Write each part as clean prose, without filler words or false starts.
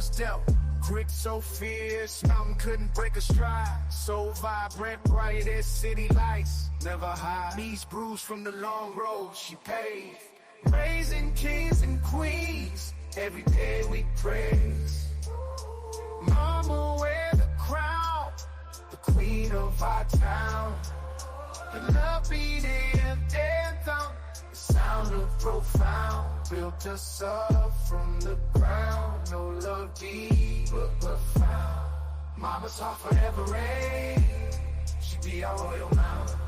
was dealt. Grit so fierce, mountain couldn't break a stride. So vibrant, bright as city lights, never hide. Knees bruised from the long road she paved. Raising kings and queens, every day we praise. Mama wear the crown, the queen of our town. The love beating anthem, the sound of profound, built us up from the ground. No love deep but profound. Mama's heart forever reign, she be our royal mountain.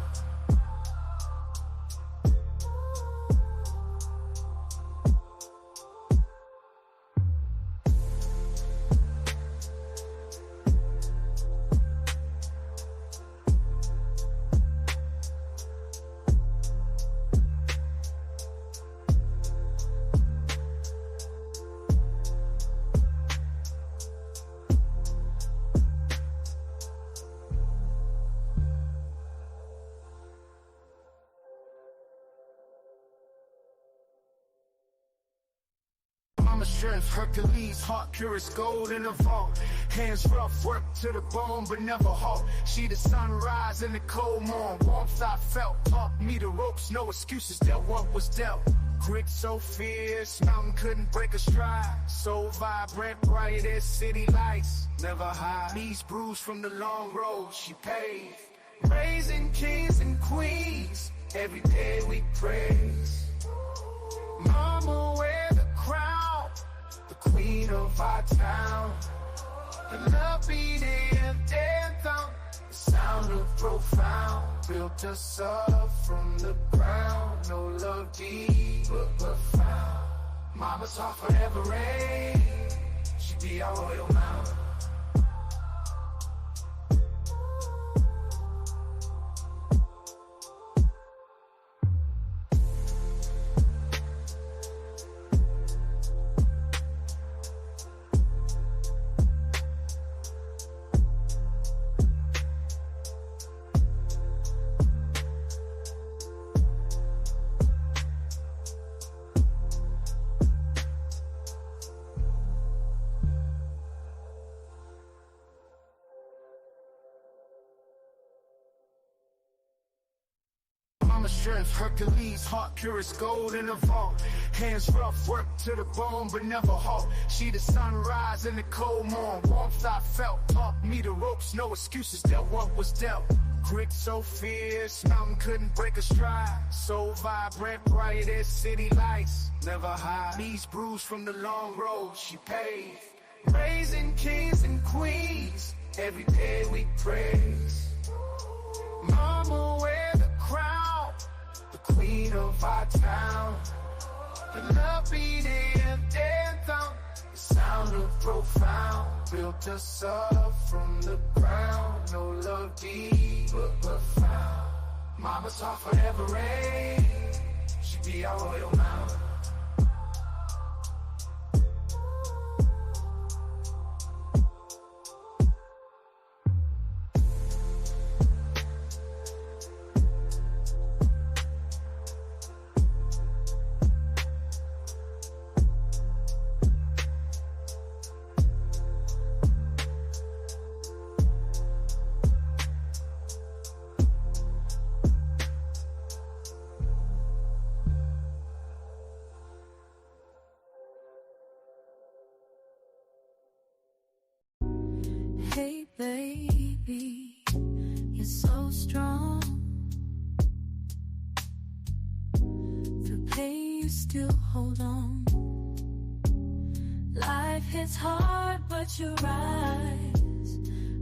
Mama's strength, Hercules, heart pure as gold in the vault. Hands rough, work to the bone, but never halt. She the sunrise in the cold morn. Warmth I felt, taught me the ropes, no excuses, dealt what was dealt. Grit so fierce, mountain couldn't break a stride. So vibrant, bright as city lights, never hide. Knees bruised from the long road she paved. Raising kings and queens, every day we praise. Mama wear the crown, the queen of our town. The love beating anthem, the sound of profound, built us up from the ground. No love deep but profound. Mama's heart forever reign, she be our royal mountain. Mama's strength, Hercules, heart pure as gold in the vault. Hands rough, work to the bone, but never halt. She the sunrise in the cold morn. Warmth I felt, taught me the ropes, no excuses, dealt what was dealt. Grit so fierce, mountain couldn't break a stride. So vibrant, bright as city lights, never hide. Knees bruised from the long road she paved. Raising kings and queens, every day we praise. Mama wear the crown, the queen of our town. The love beating anthem, the sound of profound, built us up from the ground. No love deep but profound. Mama's heart forever reign, she be our royal mountain. Hey baby, you're so strong. Through pain you still hold on. Life hits hard but you rise.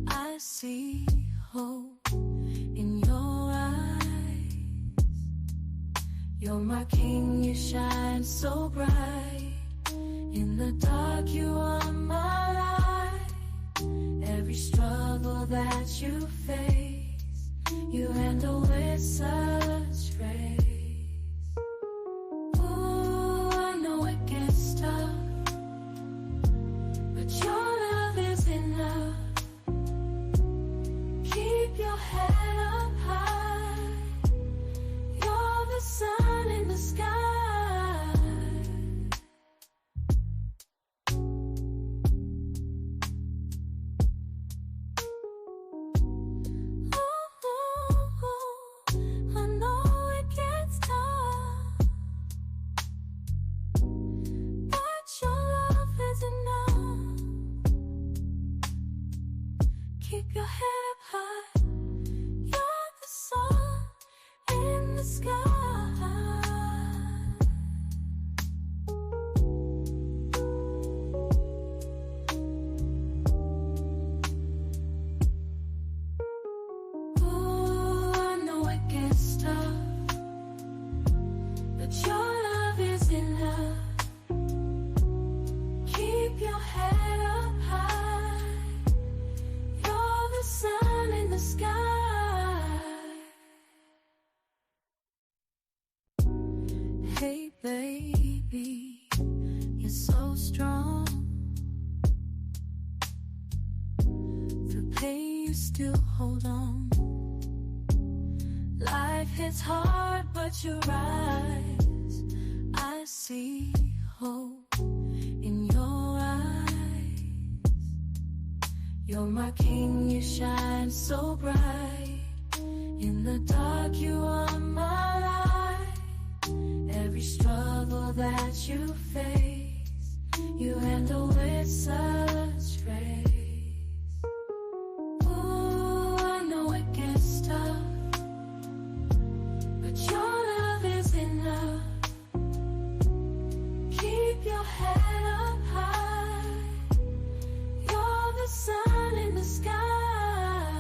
I see hope in your eyes. You're my king, you shine so bright. In the dark you are my light. Every struggle that you face, you handle with such grace. Ooh, I know it gets tough, but your love is enough. Keep your head up high. You're the sun in the sky. Keep your head up high. You're the sun in the sky. Ooh, I know it gets tough, but your love is enough. Keep your head up high. You're the sun in the sky. Hey baby, you're so strong. Through pain you still hold on. Life hits hard but you rise. I see hope in your eyes. You're my king, you shine so bright. In the dark you are my light. Every struggle that you face, you handle with such grace. Ooh, I know it gets tough, but your love is enough. Keep your head up high. You're the sun in the sky.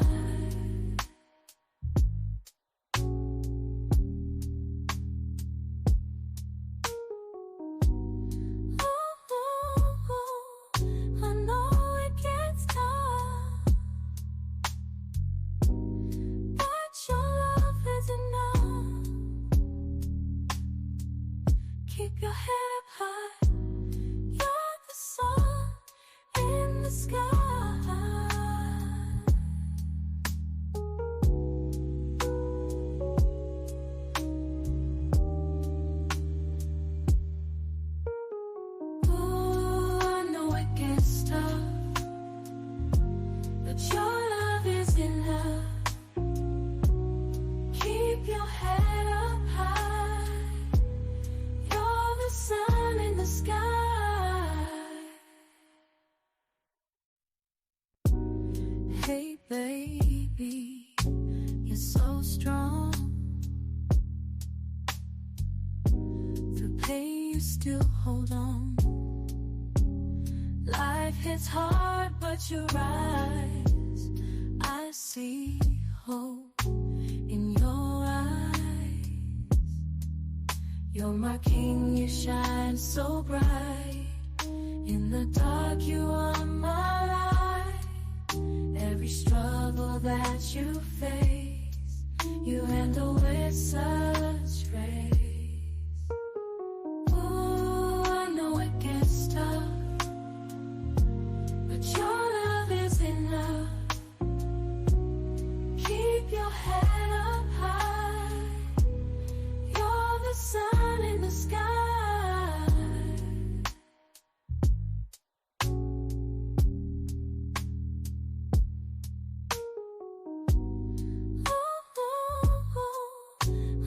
Ooh, I know it gets tough, but your love is enough. Keep your head up high. You're the sun in the sky. Ooh, I know it gets tough, but your love is enough. Keep your head up high. You're the sun in the sky. Hey baby, you're so strong. Through pain you still hold on. Life hits hard but you rise. I see hope in your eyes. You're my king, you shine so bright. In the dark you are my light. Every struggle that you face, you handle with such grace. Ooh, I know it gets tough, but your love is enough. Keep your head up high. You're the sun in the sky. Ooh,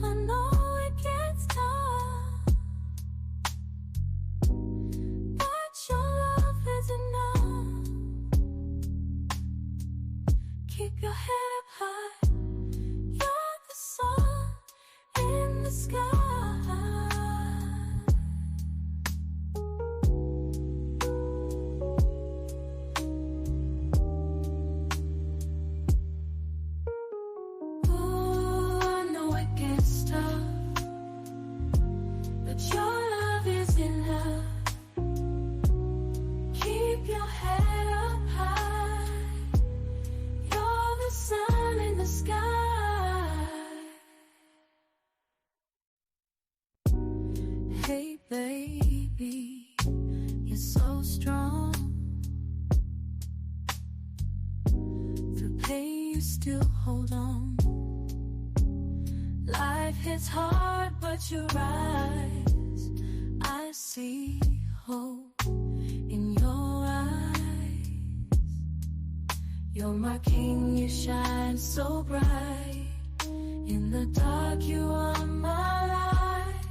I know it gets tough, but your love is enough. Keep your head up high. You're the sun in the sky. Ooh, I know it gets tough, but your love is enough. Keep your head up high. You're the sun in the sky. Hey baby, you're so strong. Through pain you still hold on. Life hits hard but you rise. I see hope in your eyes. You're my king, you shine so bright. In the dark you are my light.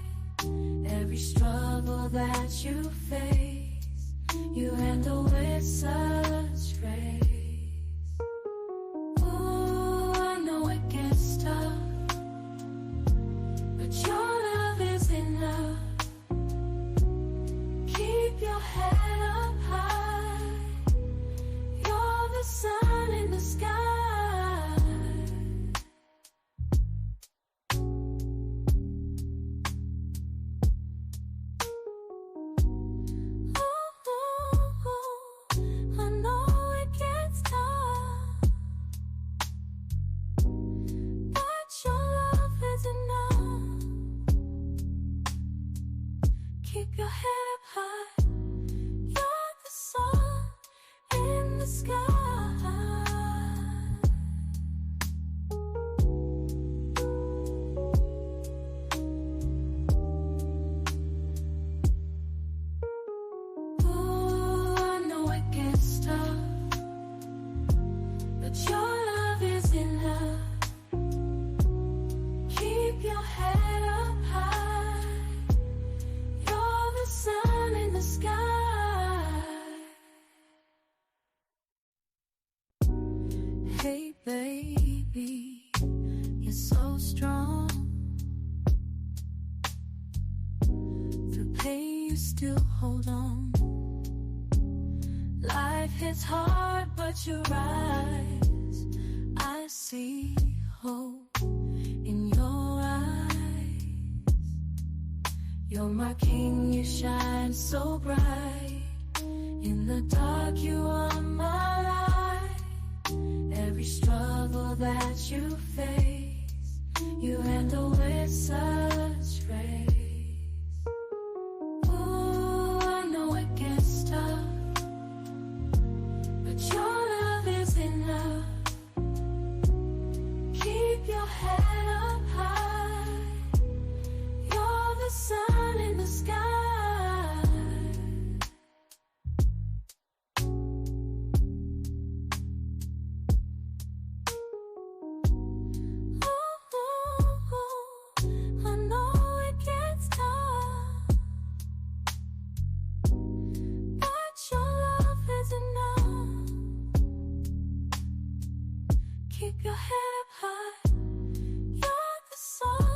Every struggle that you face, you handle with such grace. you still hold on. Life hits hard, but you rise. I see hope in your eyes. You're my king, you shine so bright. In the dark, you are my light. Every struggle that you face, you handle with such grace. Ooh, I know it gets tough, but your love is enough. Keep your head up high. You're the sun in the sky. Keep your head up high. You're the sun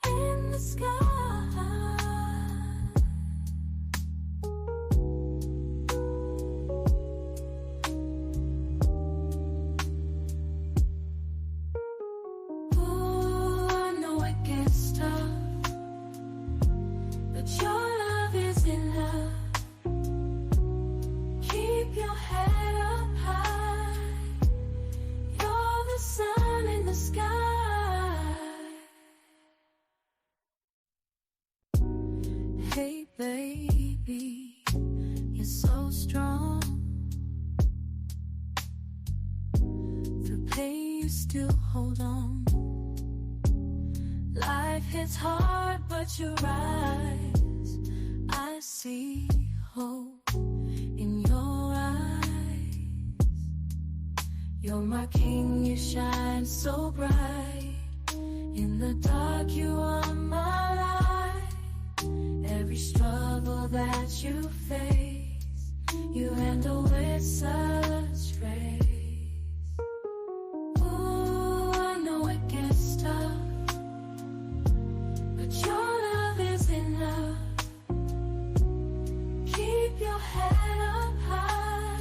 in the sky. Ooh, I know it gets tough, but your love is enough. Keep your head up high. The sun in the sky. Hey baby, you're so strong. Through pain you still hold on. Life hits hard, but you rise. I see hope in your eyes. You're my king, you shine so bright. In the dark, you are my light. Every struggle that you face, you handle with such grace. Ooh, I know it gets tough, but your love is enough. Keep your head up high.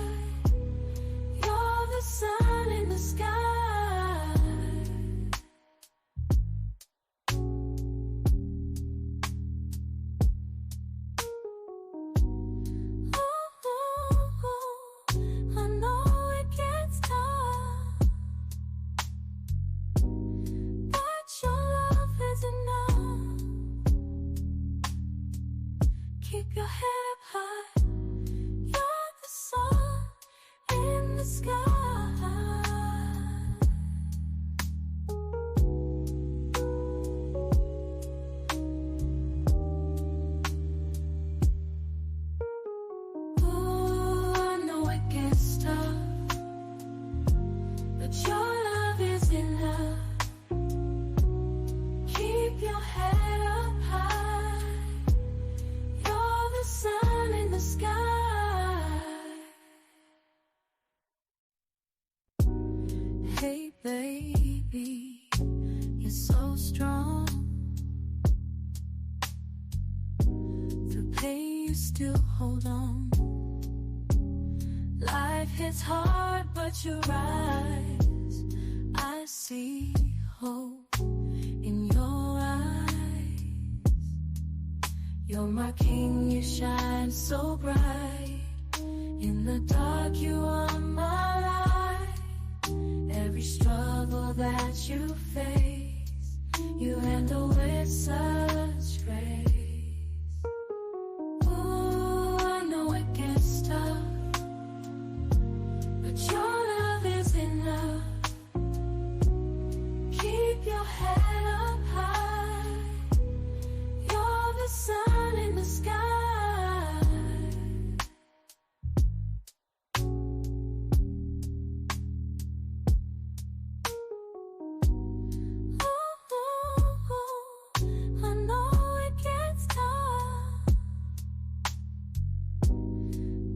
You're the sun in the sky. Ooh, I know it gets tough, but your love is enough. Keep your head up high. You're the sun in the sky. Ooh, I know it gets tough, but your love is enough. Keep your head up high. You're the sun in the sky. Hey baby, you're so strong. Through pain you still hold on. Life hits hard, but you rise. I see hope in your eyes. You're my king, you shine so bright. In the dark, you are my light. Every struggle that you face, you handle with such grace. Ooh, I know it gets tough, but your love is enough. Keep your head up high. You're the sun in the sky. I know it gets tough,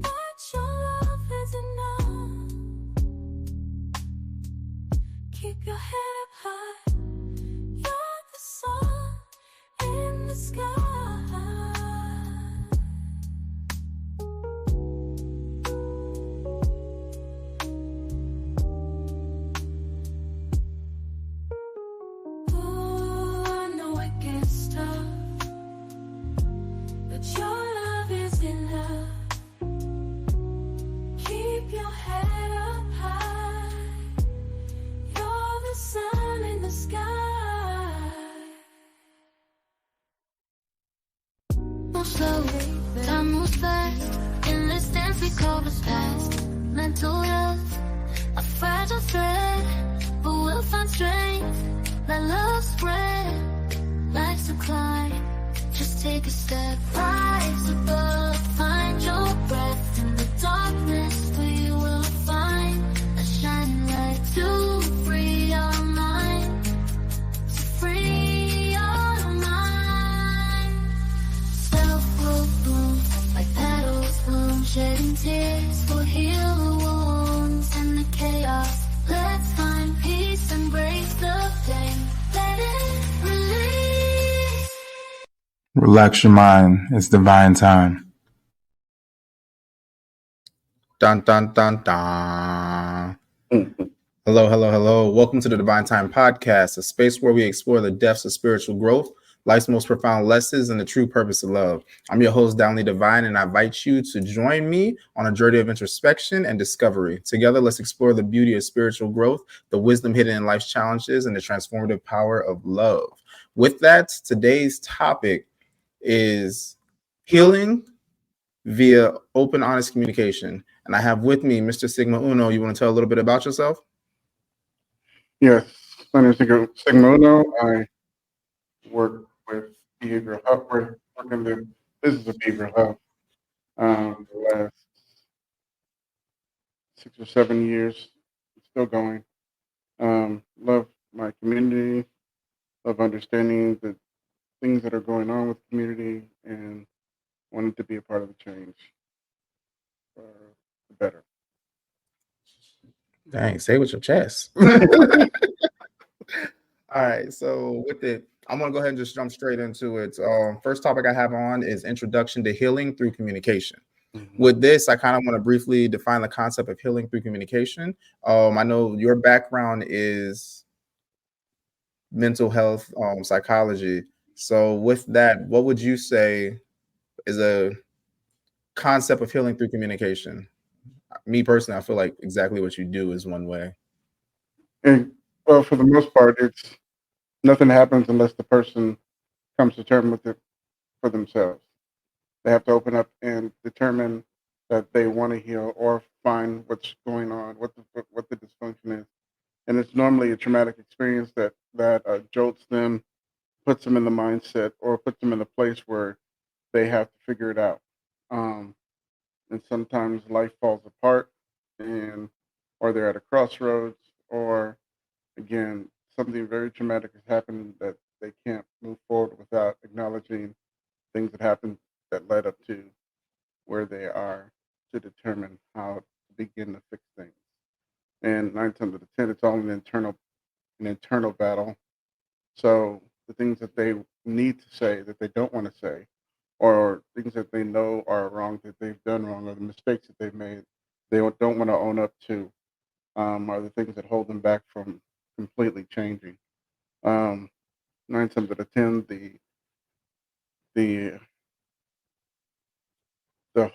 but your love is enough. Keep your head up high. You're the sun in the sky. moves slow, time moves fast. In this dance we call the past. Mental health, a fragile thread, but we'll find strength. Let love spread, life's a climb. Just take a step, rise above, find your breath. In the darkness we will find a shining light to free our mind, to free our mind. Self-growth blooms like petals bloom, shedding tears will heal the wounds and the chaos. Let's find peace, embrace the pain, let it release. Relax your mind. It's divine time. Dun, dun, dun, dun. Hello, hello, hello. Welcome to the Divine Time Podcast, a space where we explore the depths of spiritual growth, life's most profound lessons, and the true purpose of love. I'm your host, Downley Divine, and I invite you to join me on a journey of introspection and discovery. Together, let's explore the beauty of spiritual growth, the wisdom hidden in life's challenges, and the transformative power of love. With that, today's topic is healing via open, honest communication. And I have with me Mr. Sigma Uno. You want to tell a little bit about yourself? Yes, my name is Sigma Uno. I work with Behavioral Health, work in the business of behavioral health the last 6 or 7 years. It's still going. Love my community, love understanding the things that are going on with the community, and wanted to be a part of the change for the better. Dang, say with your chest. All right, so with it, I'm going to go ahead and just jump straight into it. First topic I have on is introduction to healing through communication. With this, I kind of want to briefly define the concept of healing through communication. I know your background is mental health, psychology. So with that, what would you say is a concept of healing through communication? Me personally, I feel like exactly what you do is one way. And well, for the most part, it's nothing happens unless the person comes to terms with it for themselves. They have to open up and determine that they want to heal or find what's going on, what the dysfunction is, and it's normally a traumatic experience that jolts them, puts them in the mindset, or puts them in a place where they have to figure it out. Um, and sometimes life falls apart, and or they're at a crossroads, or again something very traumatic has happened that they can't move forward without acknowledging things that happened that led up to where they are to determine how to begin to fix things. And 9 times out of 10, it's all an internal battle. So the things that they need to say that they don't want to say, or things that they know are wrong that they've done wrong, or the mistakes that they've made, they don't want to own up to, are the things that hold them back from completely changing. Um, 9 times out of 10, the the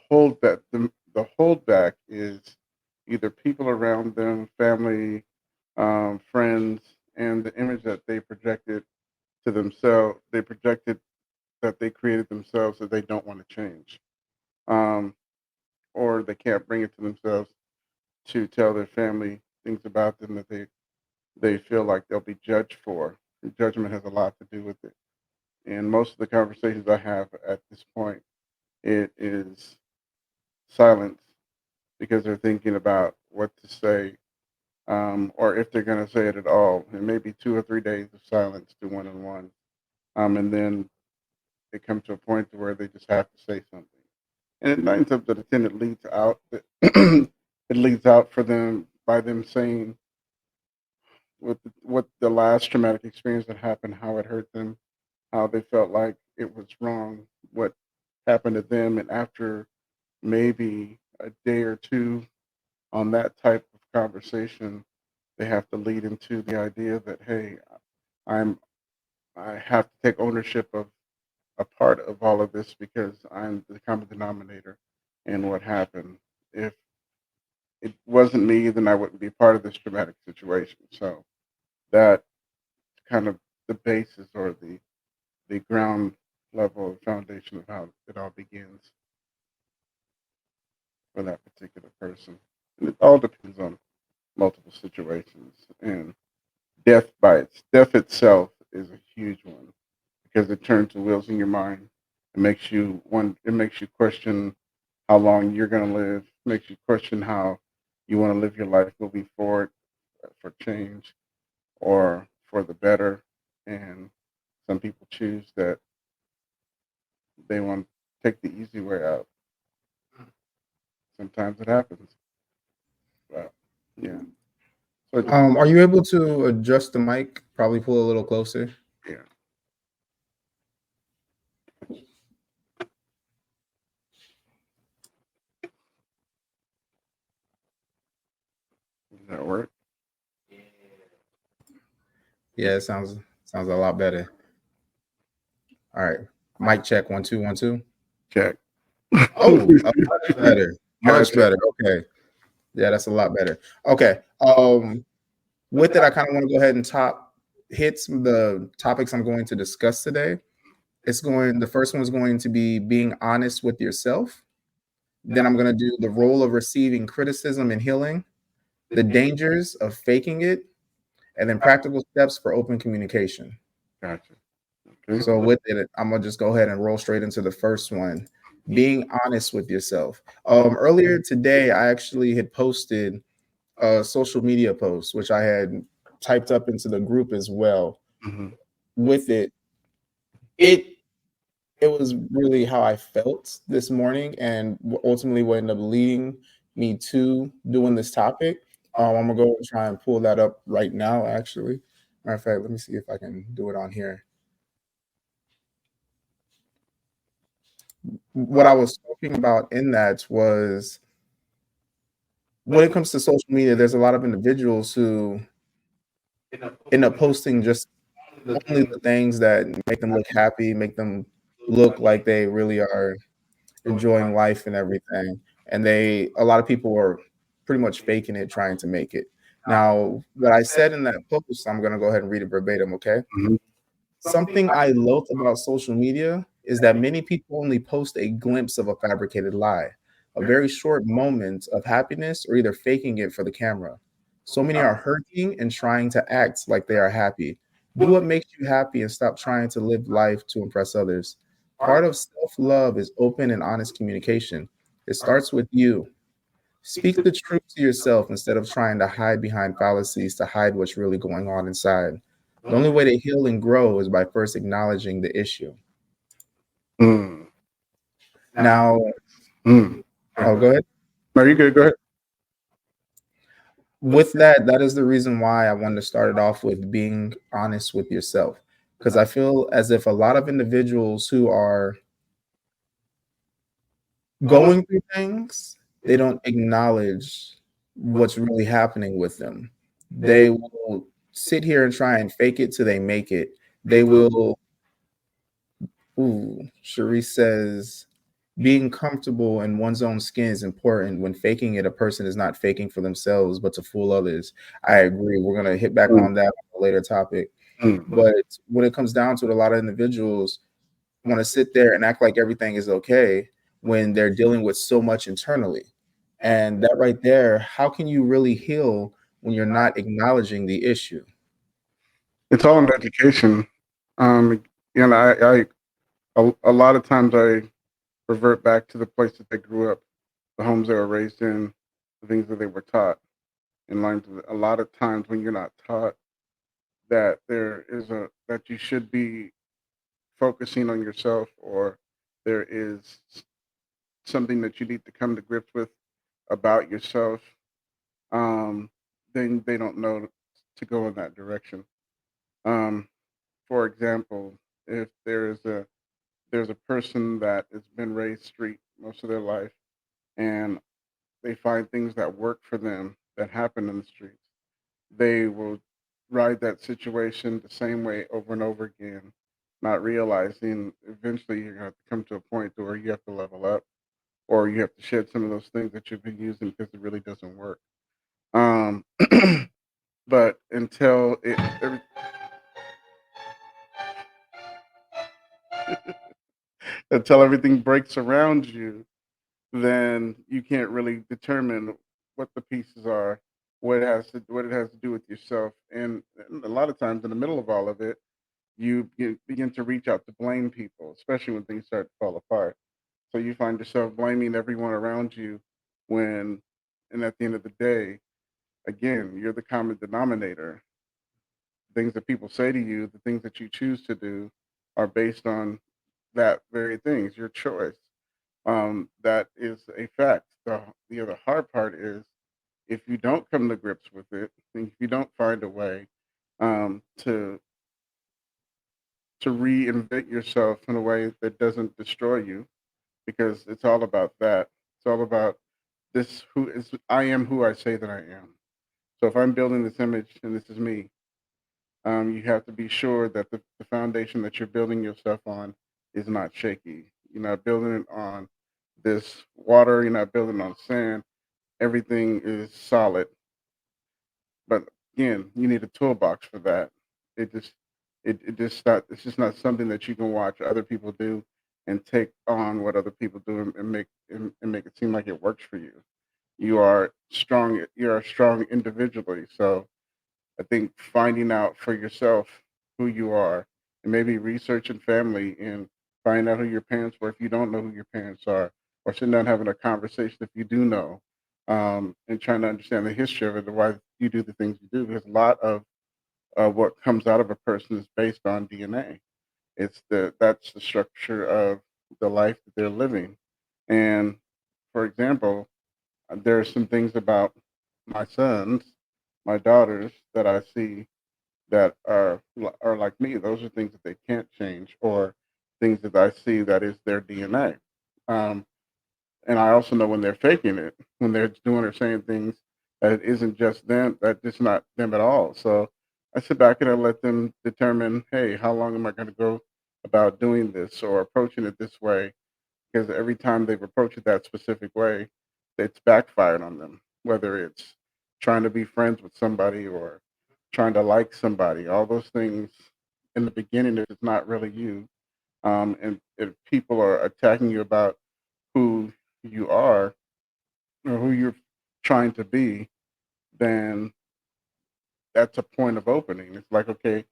holdback is either people around them, family, friends, and the image that they projected to themselves. They projected that they created themselves that they don't want to change, um, or they can't bring it to themselves to tell their family things about them that they feel like they'll be judged for. And judgment has a lot to do with it. And most of the conversations I have at this point, it is silence because they're thinking about what to say, or if they're going to say it at all. It may be 2 or 3 days of silence to one on one, and then it comes to a point to where they just have to say something. And at 9 times out of 10, it leads out. It leads out for them by them saying what the last traumatic experience that happened, how it hurt them, how they felt like it was wrong, what happened to them, and after maybe a day or two on that type of conversation, they have to lead into the idea that, hey, I'm I have to take ownership of a part of all of this because I'm the common denominator in what happened. If it wasn't me, then I wouldn't be part of this traumatic situation. So that kind of the basis or the ground level of foundation of how it all begins for that particular person. And it all depends on multiple situations. And death itself is a huge one because it turns the wheels in your mind. It makes you question how long you're going to live, makes you question how you want to live your life moving forward, for change or for the better. And some people choose that they want to take the easy way out. Sometimes it happens. But yeah. So Are you able to adjust the mic? Probably pull a little closer. yeah. Does that work? Yeah, it sounds a lot better. All right, mic check 1 2 1 2. Check. Oh, much better, much Gotcha. better. Okay, yeah, that's a lot better. Okay, with it, I kind of want to go ahead and hit some of the topics I'm going to discuss today. The first one is going to be being honest with yourself. Then I'm going to do the role of receiving criticism and healing, the dangers of faking it, and then practical steps for open communication. Gotcha. Okay. So with it, I'm gonna just go ahead and roll straight into the first one. Being honest with yourself. Earlier today, I actually had posted a social media post, which I had typed up into the group as well. Mm-hmm. With it it was really how I felt this morning, and ultimately what ended up leading me to doing this topic. I'm gonna go and try and pull that up right now. Actually, matter of fact, let me see if I can do it on here. What I was talking about in that was when it comes to social media, there's a lot of individuals who end up posting just only the things that make them look happy, make them look like they really are enjoying life and everything. And a lot of people are pretty much faking it, trying to make it. Now, what I said in that post, I'm going to go ahead and read it verbatim, okay? Mm-hmm. Something I loathe about social media is that many people only post a glimpse of a fabricated lie, a very short moment of happiness, or either faking it for the camera. So many are hurting and trying to act like they are happy. Do what makes you happy and stop trying to live life to impress others. Part of self love is open and honest communication. It starts with you. Speak the truth to yourself instead of trying to hide behind fallacies to hide what's really going on inside. The only way to heal and grow is by first acknowledging the issue. Mm. Now, Mm. oh, go ahead. No, you good. Go ahead. With that, that is the reason why I wanted to start it off with being honest with yourself. Because I feel as if a lot of individuals who are going through things, they don't acknowledge what's really happening with them. They will sit here and try and fake it till they make it. They will, ooh, Cherie says, being comfortable in one's own skin is important. When faking it, a person is not faking for themselves, but to fool others. I agree. We're going to hit back Mm. on that on a later topic. Mm. But when it comes down to it, a lot of individuals want to sit there and act like everything is okay when they're dealing with so much internally. And that right there, how can you really heal when you're not acknowledging the issue? It's all in education. A lot of times I revert back to the place that they grew up, the homes they were raised in, the things that they were taught. And learned a lot of times when you're not taught that that you should be focusing on yourself, or there is something that you need to come to grips with about yourself, um, then they don't know to go in that direction. Um, for example, if there's a person that has been raised street most of their life, and they find things that work for them that happen in the streets, they will ride that situation the same way over and over again, not realizing eventually you're going to have to come to a point where you have to level up, or you have to shed some of those things that you've been using because it really doesn't work. Um, but until until everything breaks around you, then you can't really determine what the pieces are, what it has to do with yourself. And a lot of times in the middle of all of it, you begin to reach out to blame people, especially when things start to fall apart. So you find yourself blaming everyone around you when, and at the end of the day, again, you're the common denominator. Things that people say to you, the things that you choose to do, are based on that very things, your choice. That is a fact. The other hard part is if you don't come to grips with it, and if you don't find a way to reinvent yourself in a way that doesn't destroy you, because it's all about that. It's all about this. Who is I am who I say that I am. So if I'm building this image and this is me, you have to be sure that the foundation that you're building yourself on is not shaky. You're not building it on this water. You're not building on sand. Everything is solid. But again, you need a toolbox for that. It just it just not it's just not something that you can watch other people do and take on what other people do and make it seem like it works for you. You are strong. You're strong individually. So I think finding out for yourself who you are, and maybe researching family and find out who your parents were if you don't know who your parents are, or sitting down having a conversation if you do know, and trying to understand the history of it and why you do the things you do. Because a lot of what comes out of a person is based on DNA. That's the structure of the life that they're living. And for example, there are some things about my sons, my daughters that I see that are like me. Those are things that they can't change, or things that I see that is their DNA. Um, and I also know when they're faking it, when they're doing or saying things that it isn't just them, that it's not them at all. So I sit back and I let them determine, hey, how long am I going to go about doing this or approaching it this way? Because every time they've approached it that specific way, it's backfired on them. Whether it's trying to be friends with somebody or trying to like somebody, all those things in the beginning, if it's not really you, and if people are attacking you about who you are or who you're trying to be, then that's a point of opening. It's like, okay,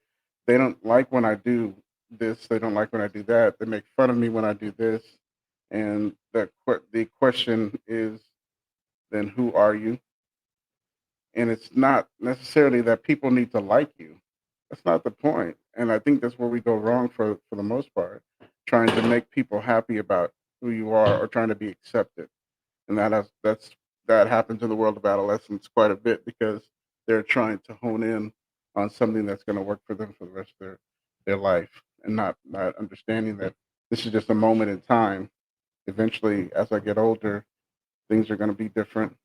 they don't like when I do this, they don't like when I do that, they make fun of me when I do this, and the question is, then who are you? And it's not necessarily that people need to like you. That's not the point. And I think that's where we go wrong for the most part, trying to make people happy about who you are or trying to be accepted. And that happens in the world of adolescence quite a bit because they're trying to hone in on something that's going to work for them for the rest of their life, and not understanding that this is just a moment in time. Eventually, as I get older, things are going to be different.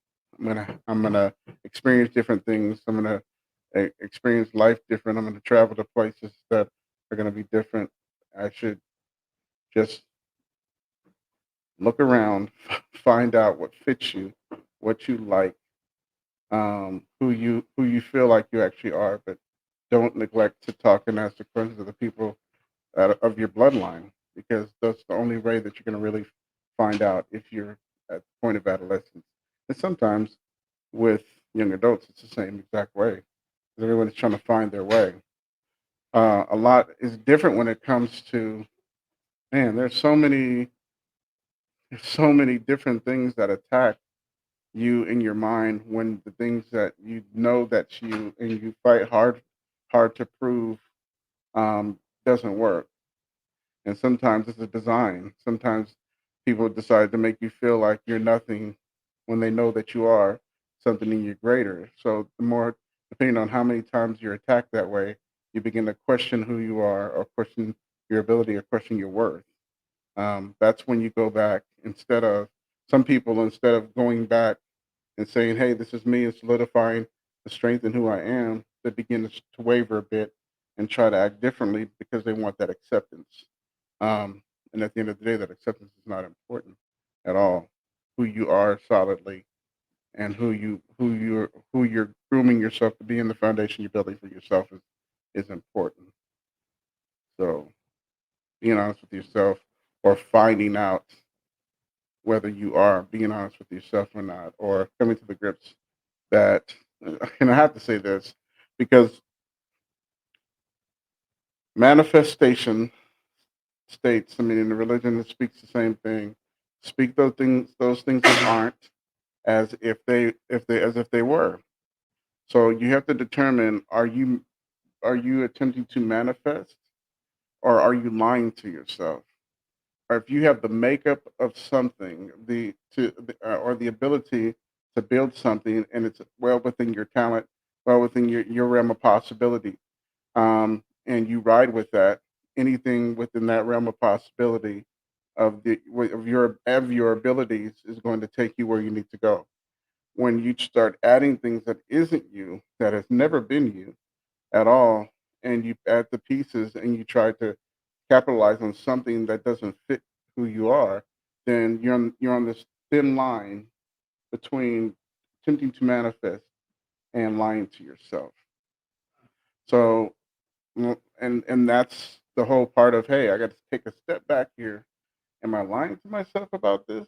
I'm gonna experience different things. I'm gonna experience life different. I'm gonna travel to places that are going to be different. I should just look around, find out what fits you, what you like, who you feel like you actually are, but don't neglect to talk and ask the questions of the people of your bloodline, because that's the only way that you're going to really find out if you're at the point of adolescence. And sometimes with young adults, it's the same exact way. 'Cause everyone is trying to find their way. A lot is different when it comes to, man. There's so many different things that attack you in your mind when the things that you know that you fight hard to prove, doesn't work. And sometimes it's a design. Sometimes people decide to make you feel like you're nothing when they know that you are something and you're greater. So the more, depending on how many times you're attacked that way, you begin to question who you are, or question your ability, or question your worth. That's when you go back, instead of, some people, instead of going back and saying, "Hey, this is me," and solidifying the strength in who I am, they begin to waver a bit and try to act differently because they want that acceptance. And at the end of the day, that acceptance is not important at all. Who you are solidly, and who you're grooming yourself to be, in the foundation you're building for yourself, is important. So being honest with yourself, or finding out whether you are being honest with yourself or not, or coming to the grips that, and I have to say this because manifestation states, I mean, in the religion, it speaks the same thing. Speak those things that aren't, as if they were. So you have to determine: are you attempting to manifest, or are you lying to yourself? Or if you have the makeup of something, or the ability to build something, and it's well within your talent, well within your realm of possibility, and you ride with that, anything within that realm of possibility of your abilities is going to take you where you need to go. When you start adding things that isn't you, that has never been you at all, and you add the pieces and you try to capitalize on something that doesn't fit who you are, then you're on this thin line between attempting to manifest and lying to yourself. So, and that's the whole part of, hey, I got to take a step back here. Am I lying to myself about this?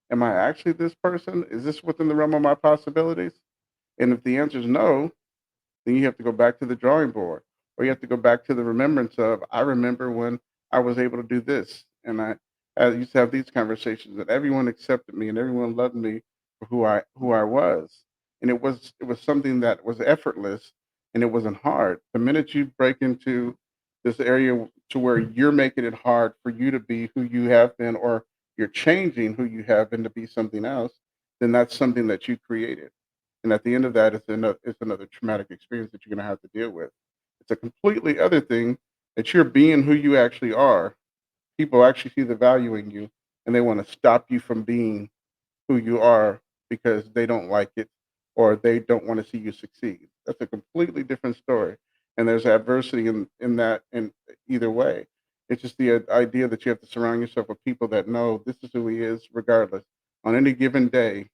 Am I actually this person? Is this within the realm of my possibilities? And if the answer is no, then you have to go back to the drawing board, or you have to go back to the remembrance of, I remember when I was able to do this, and I used to have these conversations, and everyone accepted me, and everyone loved me for who I was, and it was something that was effortless, and it wasn't hard. The minute you break into this area to where you're making it hard for you to be who you have been, or you're changing who you have been to be something else, then that's something that you created. And at the end of that, it's another traumatic experience that you're going to have to deal with. It's a completely other thing that you're being who you actually are. People actually see the value in you, and they want to stop you from being who you are because they don't like it, or they don't want to see you succeed. That's a completely different story. And there's adversity in that in either way. It's just the idea that you have to surround yourself with people that know this is who he is regardless. On any given day,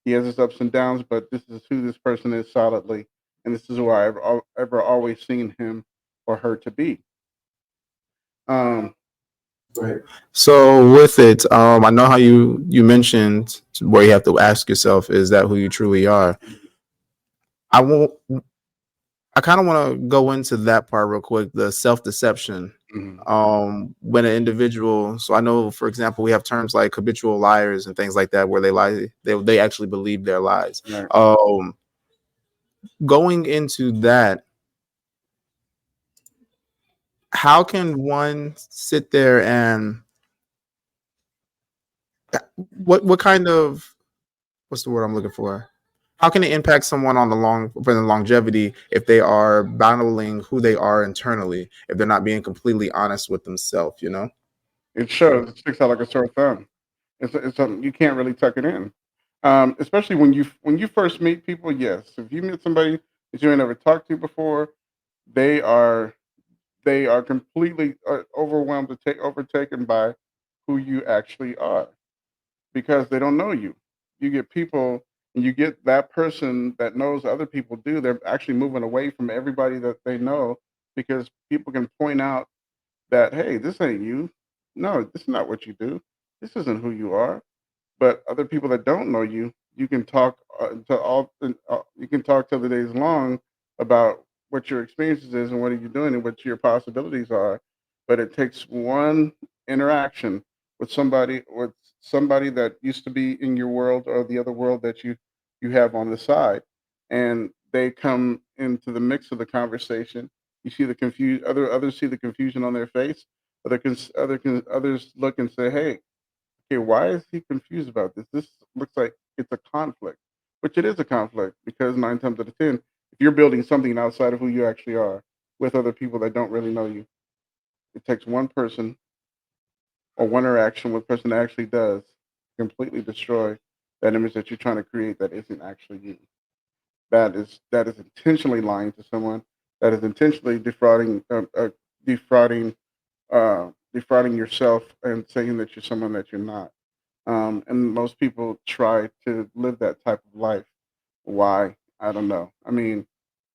he has his ups and downs, but this is who this person is solidly, and this is who I've ever always seen him or her to be. Um, Right. So with it, I know how you mentioned where you have to ask yourself, is that who you truly are? I won't. I kind of want to go into that part real quick, the self-deception. mhm, When an individual, so I know, for example, we have terms like habitual liars and things like that, where they lie, they actually believe their lies. right. Going into that, how can one sit there and what kind of, what's the word I'm looking for? How can it impact someone on for the longevity if they are battling who they are internally, if they're not being completely honest with themselves, you know? It shows. It sticks out like a sore thumb. It's something you can't really tuck it in. Especially when you first meet people. Yes, if you meet somebody that you ain't never talked to before, they are they are completely overwhelmed to take overtaken by who you actually are, because they don't know you. You get people, and you get that person that knows other people do. They're actually moving away from everybody that they know, because people can point out that, hey, this ain't you. No, this is not what you do. This isn't who you are. But other people that don't know you, you can talk you can talk till the days long about what your experiences is and what are you doing and what your possibilities are. But it takes one interaction with somebody that used to be in your world, or the other world that you have on the side, and they come into the mix of the conversation. You see the others see the confusion on their face. Others look and say, hey, okay, why is he confused about this? This looks like it's a conflict, which it is a conflict, because nine times out of 10, if you're building something outside of who you actually are with other people that don't really know you, it takes one person or one interaction with a person that actually does completely destroy that image that you're trying to create that isn't actually you. That is intentionally lying to someone. That is intentionally defrauding, defrauding yourself and saying that you're someone that you're not. And most people try to live that type of life. Why? I don't know. I mean,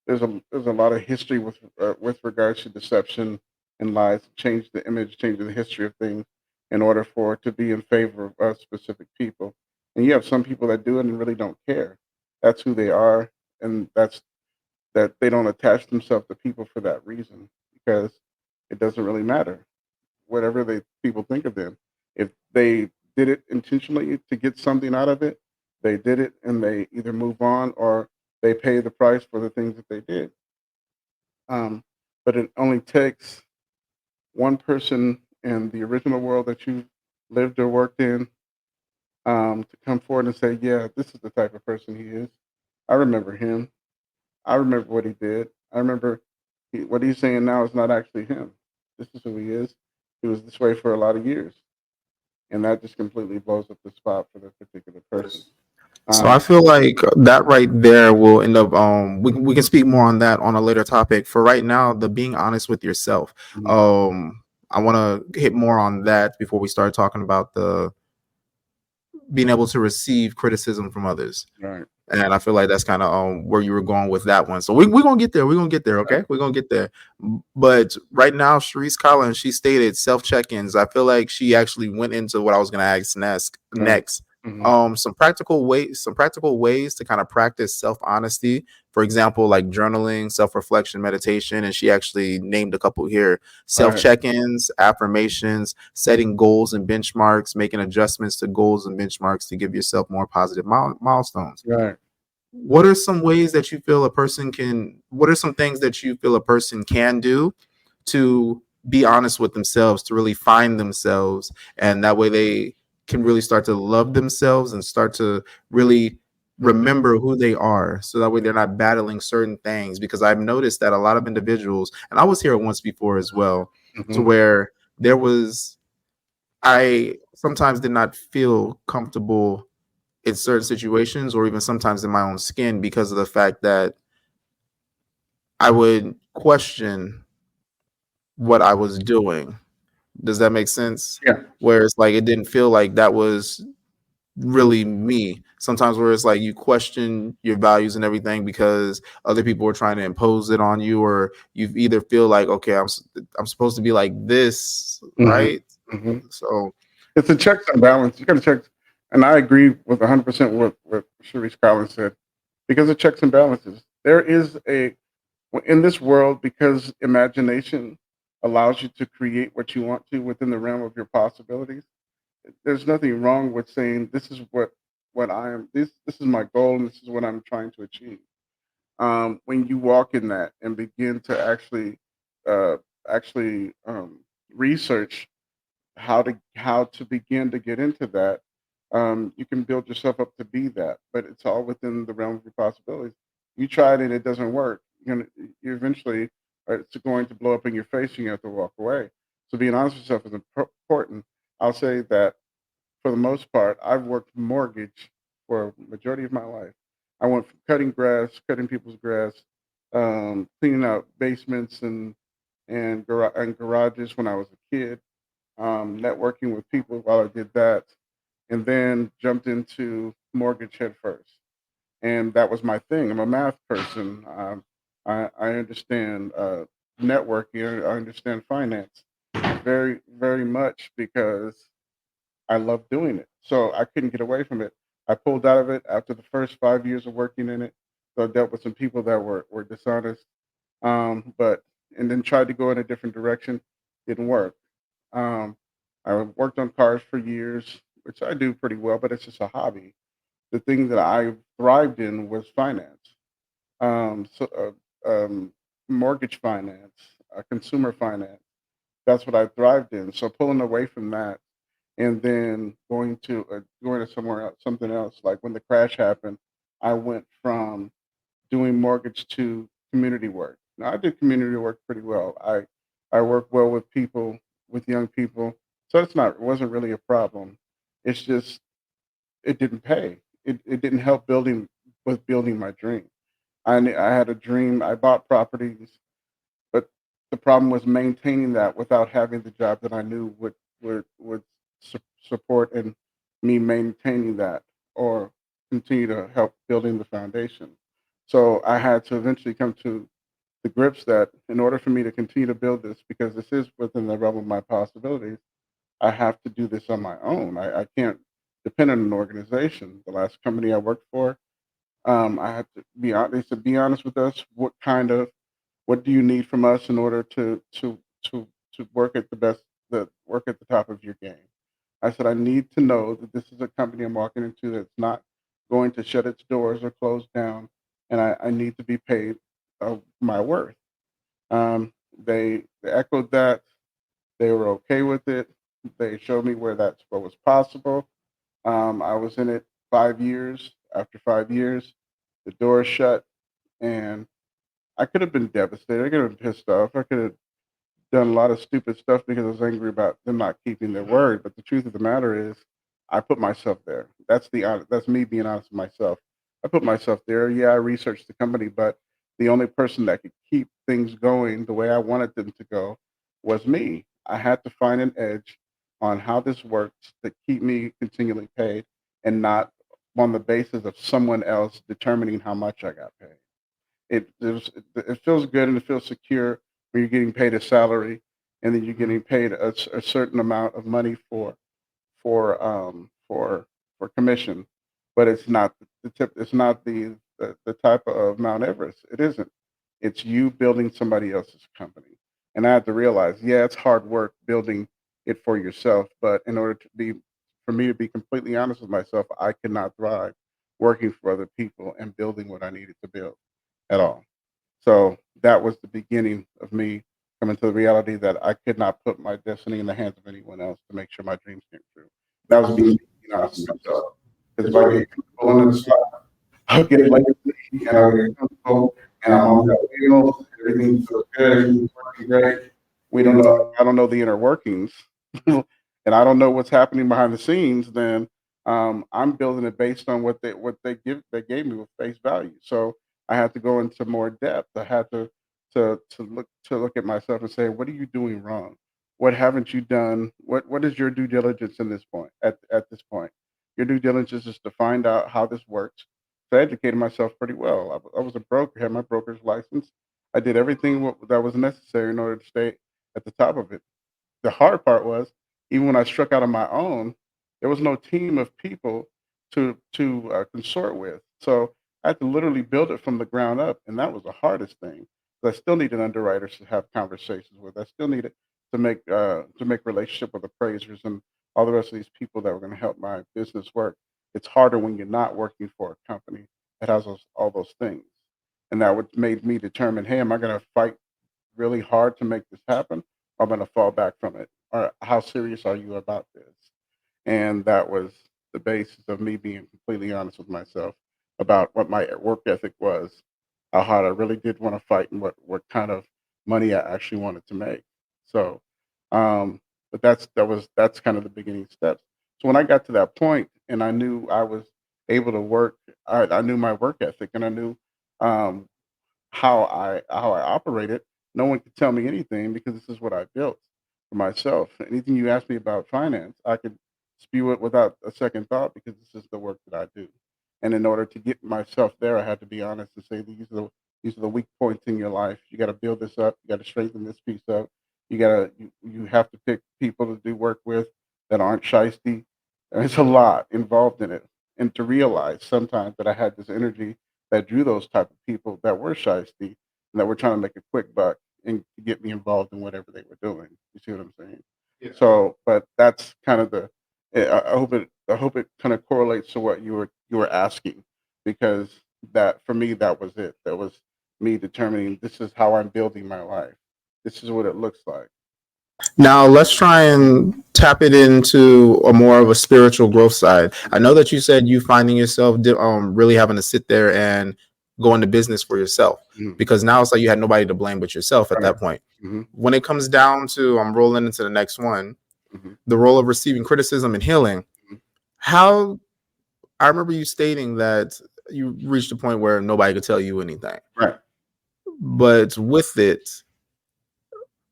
there's a lot of history with regards to deception and lies. Change the image, change the history of things. in order for it to be in favor of specific people. And you have some people that do it and really don't care. That's who they are, and that's that they don't attach themselves to people for that reason because it doesn't really matter whatever they people think of them. If they did it intentionally to get something out of it, they did it and they either move on or they pay the price for the things that they did. Um, but it only takes one person in the original world that you lived or worked in to come forward and say, "Yeah, this is the type of person he is. I remember him. I remember what he did. I remember what he's saying now is not actually him. This is who he is. He was this way for a lot of years." And that just completely blows up the spot for the particular person. So I Um, feel like that right there will end up we can speak more on that on a later topic. For right now, the being honest with yourself. mhm, I want to hit more on that before we start talking about the being able to receive criticism from others. right, And I feel like that's kind of where you were going with that one. So we're gonna get there. We're gonna get there. Okay, we're gonna get there. But right now, Sharice Collins, she stated self check-ins. I feel like she actually went into what I was gonna ask right. next. Hmm. Some practical ways to kind of practice self honesty. For example, like journaling, self reflection, meditation, and she actually named a couple here: self Right, check ins, affirmations, setting goals and benchmarks, making adjustments to goals and benchmarks to give yourself more positive milestones. right. What are some ways that you feel a person can what are some things that you feel a person can do to be honest with themselves, to really find themselves, and that way they can really start to love themselves and start to really remember who they are, so that way they're not battling certain things? Because I've noticed that a lot of individuals, and I was here once before as well, to Hmm. where there was I sometimes did not feel comfortable in certain situations or even sometimes in my own skin because of the fact that I would question what I was doing. Does that make sense? Yeah. Where it's like it didn't feel like that was really me. Sometimes where it's like you question your values and everything because other people are trying to impose it on you, or you either feel like, okay, I'm supposed to be like this, Hmm. right? Hmm. So It's a checks and balance. You got to check, and I agree with 100% what Sharice Collins said because of checks and balances. There is a in this world because imagination allows you to create what you want to within the realm of your possibilities. There's nothing wrong with saying this is what I am. This is my goal, and this is what I'm trying to achieve. When you walk in that and begin to uh, actually research how to begin to get into that, you can build yourself up to be that. But it's all within the realm of your possibilities. You try it and it doesn't work. You eventually it's going to blow up in your face, and you have to walk away. So being honest with yourself is important. I'll say that for the most part, I've worked mortgage for a majority of my life. I went from cutting grass, cutting people's grass, cleaning out basements and garages when I was a kid, networking with people while I did that, and then jumped into mortgage head first. And that was my thing. I'm a math person. I understand networking. I understand finance very, very much because I love doing it. So I couldn't get away from it. I pulled out of it after the first 5 years of working in it. So I dealt with some people that were dishonest, but and then tried to go in a different direction. Didn't work. Um, I worked on cars for years, which I do pretty well, but it's just a hobby. The thing that I thrived in was finance, so mortgage finance, consumer finance. That's what I thrived in. So pulling away from that and then going to somewhere else, something else. Like when the crash happened, I went from doing mortgage to community work. Now I did community work pretty well. I work well with people, with young people, so it wasn't really a problem. It's just it didn't pay. It didn't help building my dream. I had a dream. I bought properties, but the problem was maintaining that without having the job that I knew would support and me maintaining that or continue to help building the foundation. So I had to eventually come to the grips that in order for me to continue to build this, because this is within the realm of my possibilities, I have to do this on my own. I can't depend on an organization. The last company I worked for, I had to be honest. They said, "Be honest with us. What do you need from us in order to work at the best, work at the top of your game?" I said, "I need to know that this is a company I'm walking into that's not going to shut its doors or close down, and I need to be paid my worth." They echoed that. They were okay with it. They showed me where that's what was possible. I was in it 5 years. After 5 years, the door shut, and I could have been devastated. I could have been pissed off. I could have done a lot of stupid stuff because I was angry about them not keeping their word. But the truth of the matter is, I put myself there. That's me being honest with myself. I put myself there. Yeah, I researched the company, but the only person that could keep things going the way I wanted them to go was me. I had to find an edge on how this works to keep me continually paid and not on the basis of someone else determining how much I got paid. It feels good and it feels secure when you're getting paid a salary and then you're getting paid a certain amount of money for for commission, but it's not the tip. It's not the type of Mount Everest. It isn't. It's you building somebody else's company, and I had to realize, yeah, it's hard work building it for yourself, but in order to be for me to be completely honest with myself, I could not thrive working for other people and building what I needed to build at all. So that was the beginning of me coming to the reality that I could not put my destiny in the hands of anyone else to make sure my dreams came true. That was being honest with myself. Because if I get comfortable in the spot, I'll get lazy and I'll get comfortable and I'm on that wheel. Everything feels good. Everything's working great. We don't know. I don't know the inner workings, and I don't know what's happening behind the scenes. Then I'm building it based on what they gave me with face value. So I had to go into more depth. I had to look at myself and say, what are you doing wrong? What haven't you done? What is your due diligence in this point? At this point, your due diligence is to find out how this works. So I educated myself pretty well. I was a broker, had my broker's license. I did everything that was necessary in order to stay at the top of it. The hard part was, even when I struck out on my own, there was no team of people to consort with. So I had to literally build it from the ground up, and that was the hardest thing. I still needed underwriters to have conversations with. I still needed to make relationship with appraisers and all the rest of these people that were going to help my business work. It's harder when you're not working for a company that has all those things, and that what made me determine, hey, am I going to fight really hard to make this happen? Or I'm going to fall back from it. Or how serious are you about this? And that was the basis of me being completely honest with myself about what my work ethic was, how hard I really did want to fight, and what kind of money I actually wanted to make. So, but that's kind of the beginning steps. So when I got to that point, and I knew I was able to work, I knew my work ethic, and I knew um, how I operated. No one could tell me anything because this is what I built for myself. Anything you ask me about finance, I could spew it without a second thought because this is the work that I do. And in order to get myself there, I had to be honest and say these are the weak points in your life. You got to build this up. You got to strengthen this piece up. You have to pick people to do work with that aren't shisty. There's a lot involved in it, and to realize sometimes that I had this energy that drew those type of people that were shysty and that were trying to make a quick buck and to get me involved in whatever they were doing. You see what I'm saying? Yeah. So, but that's kind of the. I hope it kind of correlates to what you were asking, because that for me that was it. That was me determining this is how I'm building my life. This is what it looks like. Now let's try and tap it into a more of a spiritual growth side. I know that you said you finding yourself really having to sit there and go into business for yourself, Mhm. because now it's like you had nobody to blame but yourself at Right. that point. hmm When it comes down to, I'm rolling into the next one, hmm the role of receiving criticism and healing. hmm How I remember you stating that you reached a point where nobody could tell you anything, Right. but with it,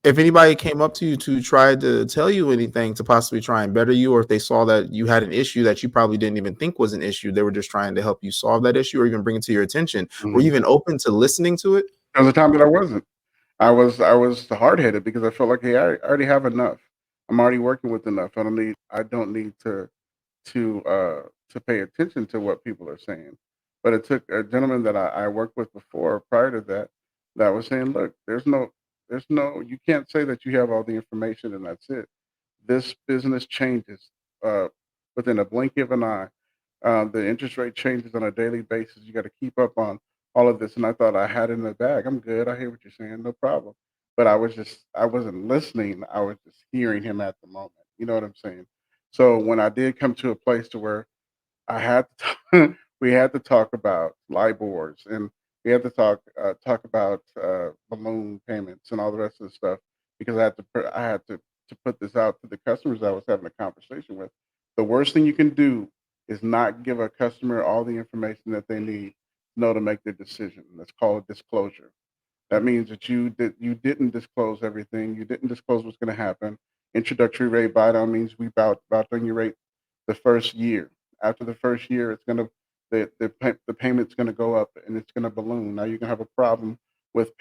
if anybody came up to you to try to tell you anything to possibly try and better you, or if they saw that you had an issue that you probably didn't even think was an issue, they were just trying to help you solve that issue or even bring it to your attention, were you hmm even open to listening to it? There was a time that I wasn't. I was hard headed because I felt like, hey, I already have enough. I'm already working with enough. I don't need to pay attention to what people are saying. But it took a gentleman that I worked with before, prior to that, that was saying, look, you can't say that you have all the information and that's it. This business changes uh, within a blink of an eye. The interest rate changes on a daily basis. You got to keep up on all of this. And I thought I had it in the bag. I'm good. I hear what you're saying. No problem. But I wasn't listening. I was just hearing him at the moment. You know what I'm saying? So when I did come to a place to where I had to we had to talk about LIBORs, and we had to talk about balloon payments and all the rest of the stuff, because I had to put this out to the customers I was having a conversation with. The worst thing you can do is not give a customer all the information that they need to know to make their decision. That's called disclosure. That means that you didn't disclose everything. You didn't disclose what's going to happen. Introductory rate buy down means we about on your rate the first year. After the first year, it's going to the payment's going to go up and it's going to balloon. Now you're going to have a problem with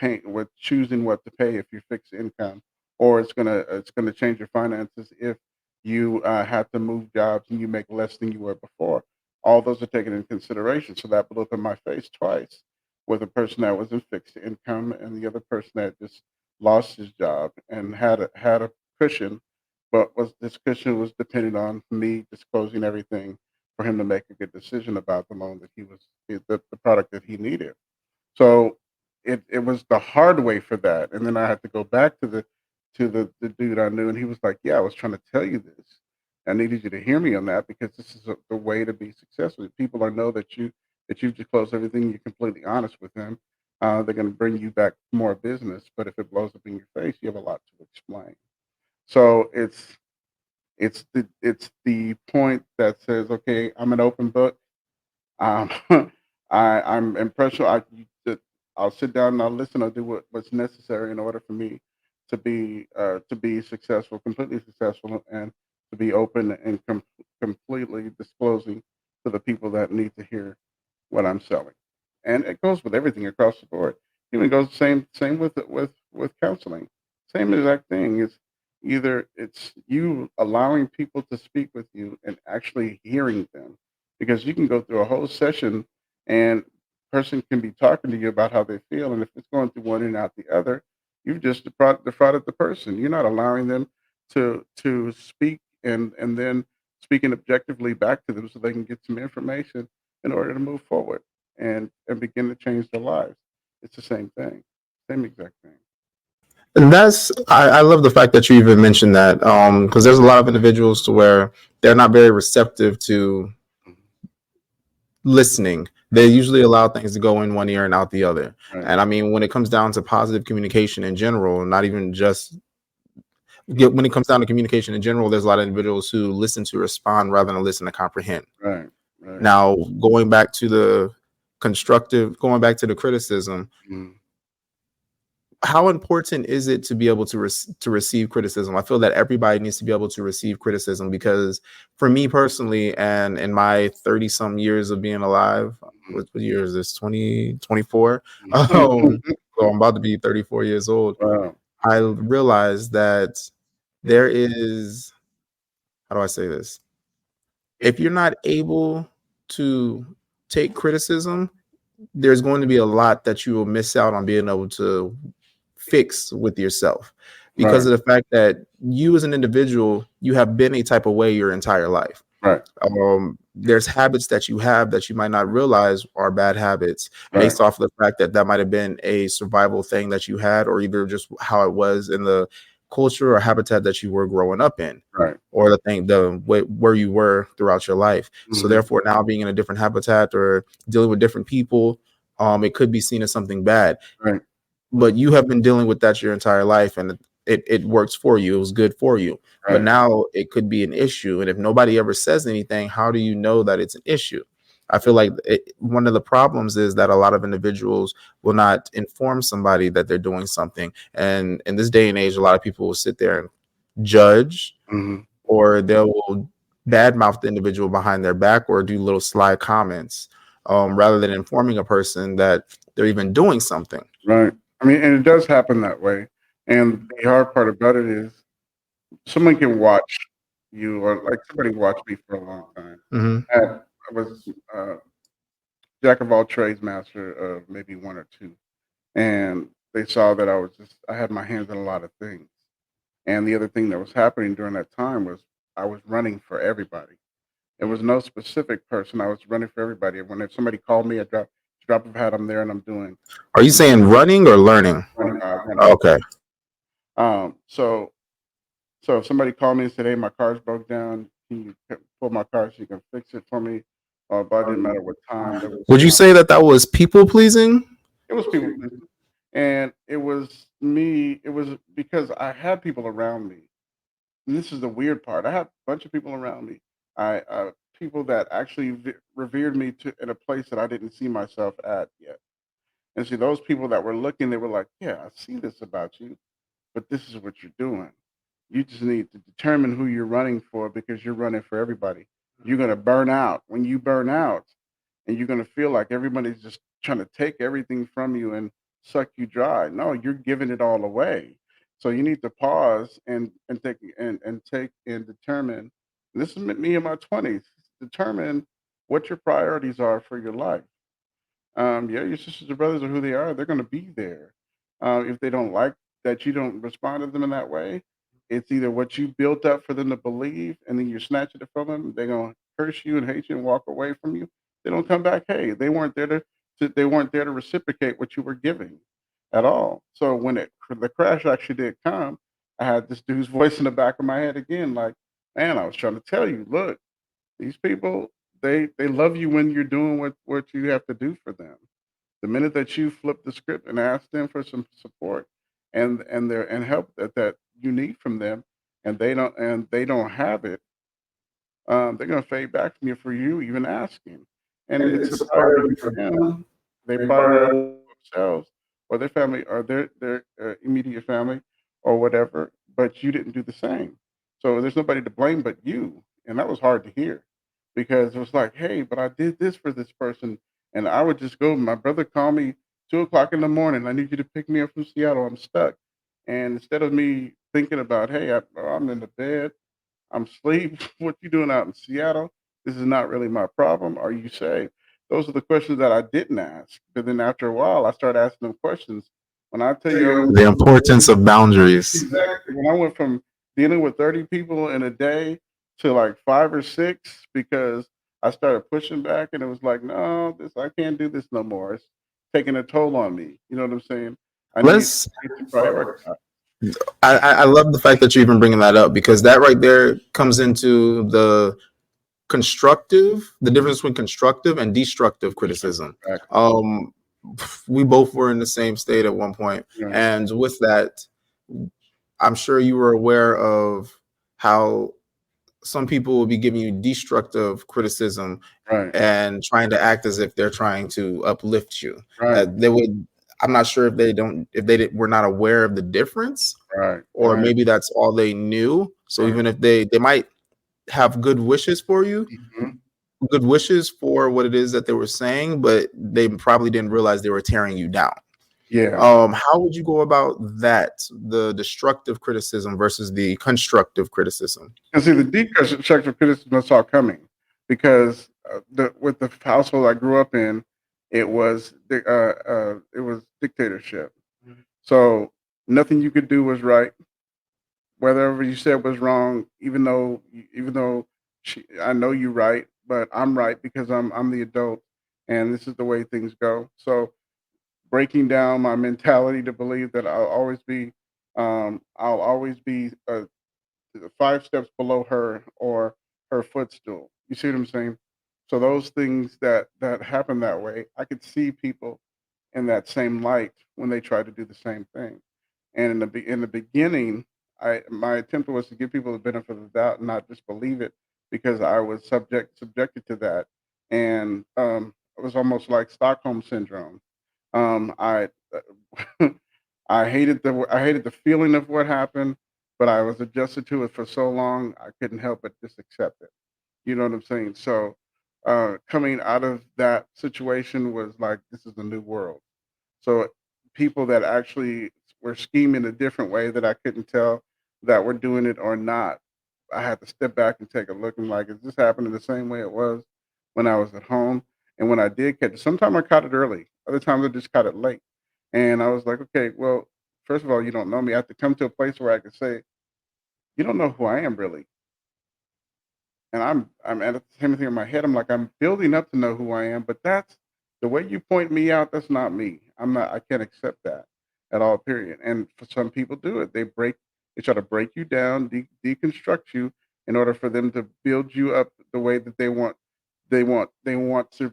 choosing what to pay if you fix income, or it's going to change your finances if you have to move jobs and you make less than you were before. All those are taken into consideration. So that blew up in my face twice, with a person that was in fixed income and the other person that just lost his job and had a cushion, but was this cushion was dependent on me disclosing everything for him to make a good decision about the loan that the product that he needed. So it was the hard way for that, and then I had to go back to the dude I knew, and he was like, "Yeah, I was trying to tell you this. I needed you to hear me on that, because this is the way to be successful. People are know that you disclose everything. You're completely honest with them. They're going to bring you back more business. But if it blows up in your face, you have a lot to explain. So it's the point that says, okay, I'm an open book. um, I'm impressionable. I'll sit down and I'll listen. I'll do what's necessary in order for me to be successful, completely successful, and to be open and completely disclosing to the people that need to hear what I'm selling. And it goes with everything across the board. Even goes same with counseling. Same exact thing. It's you allowing people to speak with you and actually hearing them, because you can go through a whole session and person can be talking to you about how they feel, and if it's going through one and out the other, you've just defrauded the person. You're not allowing them to speak, and then speaking objectively back to them so they can get some information in order to move forward and begin to change their lives. It's the same thing, same exact thing. And I love the fact that you even mentioned that, because there's a lot of individuals to where they're not very receptive to Mhm. listening. They usually allow things to go in one ear and out the other. Right, And I mean, when it comes down to positive communication in general, not even just when it comes down to communication in general, there's a lot of individuals who listen to respond rather than listen to comprehend. right, right. Now, going back to the criticism, Mhm. how important is it to be able to receive criticism? I feel that everybody needs to be able to receive criticism, because for me personally, and in my 30 some years of being alive, what year is this? 2024. Mhm. So I'm about to be 34 years old. Wow. I realized that there is, how do I say this? If you're not able to take criticism, there's going to be a lot that you will miss out on being able to fix with yourself, because Right, of the fact that you as an individual, you have been a type of way your entire life. right, There's habits that you have that you might not realize are bad habits, right, based off of the fact that that might have been a survival thing that you had, or either just how it was in the culture or habitat that you were growing up in, right. or the way where you were throughout your life. So Mhm. therefore, now being in a different habitat or dealing with different people, it could be seen as something bad. Right, But you have been dealing with that your entire life, and it works for you. It was good for you. But right. now it could be an issue. And if nobody ever says anything, how do you know that it's an issue? I feel like one of the problems is that a lot of individuals will not inform somebody that they're doing something. And in this day and age, a lot of people will sit there and judge, Mhm. or they will badmouth the individual behind their back, or do little sly comments, rather than informing a person that they're even doing something. Right. I mean, and it does happen that way. And the hard part about it is someone can watch you, or like somebody watched me for a long time. Hmm. I was uh, jack of all trades, master of maybe one or two, and they saw that I had my hands in a lot of things. And the other thing that was happening during that time was I was running for everybody. There was no specific person. I was running for everybody. If somebody called me, I drop of a hat, I'm there, and I'm doing Are you saying running or learning? running. Okay. Um, so so if somebody called me and said, "Hey, my car's broke down. Can you pull my car so you can fix it for me?" But it didn't matter what time. Would you say that that was people pleasing? It was people pleasing, and it was me. It was because I had people around me. And this is the weird part. I had a bunch of people around me. I People that actually revered me to in a place that I didn't see myself at yet. And see those people that were looking, they were like, "Yeah, I see this about you, but this is what you're doing. You just need to determine who you're running for because you're running for everybody. You're gonna burn out. When you burn out, and you're gonna feel like everybody's just trying to take everything from you and suck you dry. No, you're giving it all away. So you need to pause and determine. This is me in my 20s. Determine what your priorities are for your life. Yeah, your sisters or brothers are who they are. They're going to be there. If they don't like that you don't respond to them in that way, it's either what you built up for them to believe, and then you're snatching it from them. They're going to curse you and hate you and walk away from you. They don't come back. Hey, they weren't there to reciprocate what you were giving at all. So when the crash actually did come, I had this dude's voice in the back of my head again, like, man, I was trying to tell you, look, these people, they love you when you're doing what you have to do for them. The minute that you flip the script and ask them for some support and help that you need from them, and they don't have it, they're going to fade back from you for you even asking. And it's a priority for them. They prioritize themselves or their family or their immediate family or whatever, but you didn't do the same. So there's nobody to blame but you. And that was hard to hear because it was like, hey, but I did this for this person. And I would just go, my brother called me 2 o'clock in the morning. I need you to pick me up from Seattle. I'm stuck. And instead of me thinking about, hey, I'm in the bed, I'm asleep. What you doing out in Seattle? This is not really my problem. Are you saved? Those are the questions that I didn't ask. But then after a while, I started asking them questions. When I tell you, The importance of boundaries. exactly, when I went from dealing with 30 people in a day to like 5 or 6 because I started pushing back and it was like, no, this I can't do this no more. It's taking a toll on me. You know what I'm saying? I need Let's to prioritize. I love the fact that you're even bringing that up because that right there comes into the difference between constructive and destructive criticism. Exactly. Um, we both were in the same state at one point, Right. and with that, I'm sure you were aware of how some people will be giving you destructive criticism Right. and trying to act as if they're trying to uplift you. Right. They would. I'm not sure if were not aware of the difference, Right. or maybe that's all they knew. So even if they might have good wishes for you, Mhm. good wishes for what it is that they were saying, but they probably didn't realize they were tearing you down. Yeah. How would you go about that? The destructive criticism versus the constructive criticism. And see, the deconstructive criticism I saw coming because with the household I grew up in, it was dictatorship. So nothing you could do was right. Whatever you said was wrong, even though I know you're right, but I'm right because I'm the adult, and this is the way things go. So breaking down my mentality to believe that I'll always be 5 steps below her or her footstool. You see what I'm saying? So those things that happen that way, I could see people in that same light when they try to do the same thing. And in the beginning, I my attempt was to give people the benefit of the doubt and not just believe it because I was subjected to that, and it was almost like Stockholm syndrome. I I hated the feeling of what happened, but I was adjusted to it for so long I couldn't help but just accept it. You know what I'm saying? So coming out of that situation was like this is a new world. So people that actually were scheming a different way that I couldn't tell. that were doing it or not, I had to step back and take a look and like, is this happening the same way it was when I was at home? And when I did catch it, sometimes I caught it early, other times I just caught it late. And I was like, okay, well, first of all, you don't know me. I have to come to a place where I can say, you don't know who I am really. And I'm at the same thing in my head. I'm like, I'm building up to know who I am, but that's the way you point me out. That's not me. I'm not. I can't accept that at all. Period. And for some people, do it. They try to break you down, deconstruct you, in order for them to build you up the way that they want. They want to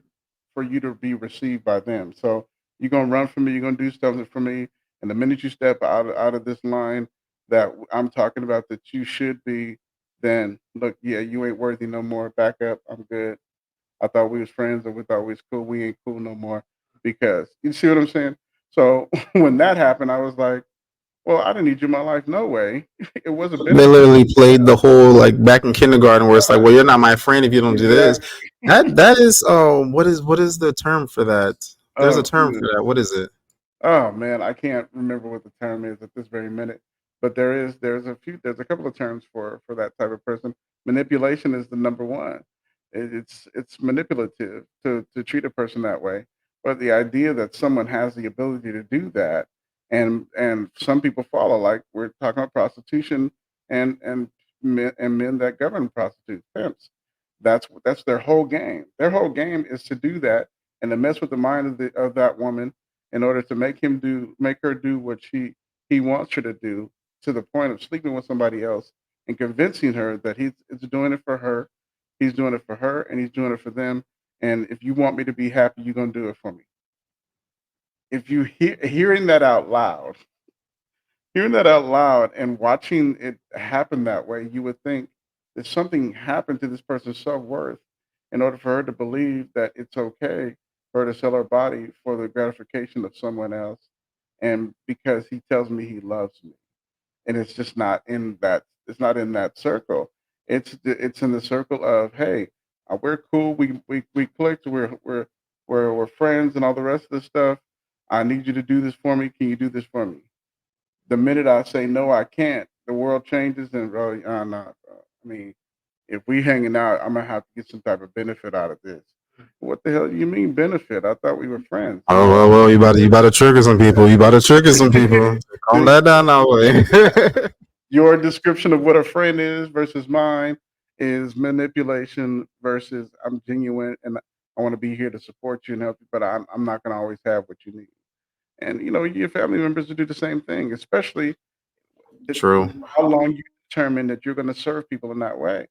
for you to be received by them. So you're gonna run from me. You're gonna do something for me. And the minute you step out of this line that I'm talking about, that you should be, then look, yeah, you ain't worthy no more. Back up. I'm good. I thought we was friends or we thought we was cool. We ain't cool no more. Because you see what I'm saying? So when that happened, I was like, well, I didn't need you in my life. No way. It wasn't They beneficial. literally played the whole like back in kindergarten where it's like, well, you're not my friend if you don't do this. Exactly. That is what is the term for that? There's a Oh, term for that. What is it? Oh man, I can't remember what the term is at this very minute, but there's a couple of terms for that type of person. Manipulation is the number one. It's manipulative to treat a person that way. But the idea that someone has the ability to do that, and some people follow, like we're talking about prostitution and men that govern prostitutes, pimps. That's their whole game. Their whole game is to do that and to mess with the mind of that woman in order to make her do what he wants her to do, to the point of sleeping with somebody else and convincing her that he's doing it for her, he's doing it for her, and he's doing it for them. And if you want me to be happy, you're gonna do it for me. If you hearing that out loud and watching it happen that way, you would think that something happened to this person's self worth in order for her to believe that it's okay for her to sell her body for the gratification of someone else, and because he tells me he loves me. And it's just not in that. It's not in that circle. It's in the circle of, hey, we're cool. We clicked. We're friends and all the rest of the stuff. I need you to do this for me. Can you do this for me? The minute I say no, I can't, the world changes and bro, no, bro. I mean, if we hanging out, I'm gonna have to get some type of benefit out of this. What the hell do you mean benefit? I thought we were friends. Oh No. well, you about to trigger some people. You about to trigger some people. Calm that down that way. Your description of what a friend is versus mine is manipulation versus I'm genuine and I want to be here to support you and help you, but I'm not gonna always have what you need. And your family members will do the same thing, especially the, True. how long you determine that you're going to serve people in that way.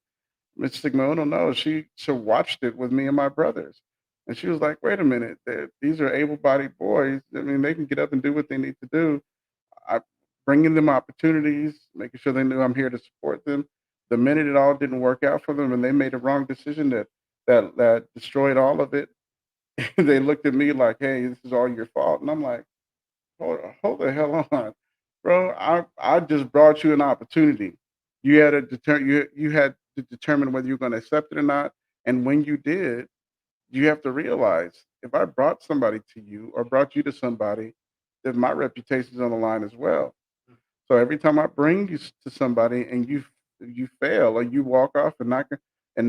Miss Sigmund, no, she watched it with me and my brothers, and she was like, "Wait a minute, these are able-bodied boys. I mean, they can get up and do what they need to do. I bringing them opportunities, making sure they knew I'm here to support them. The minute it all didn't work out for them, and they made a wrong decision that destroyed all of it, they looked at me like, "Hey, this is all your fault," and I'm like, hold the hell on, bro. I just brought you an opportunity. You had to determine whether you're going to accept it or not. And when you did, you have to realize if I brought somebody to you or brought you to somebody, then my reputation's on the line as well. So every time I bring you to somebody and you fail or you walk off and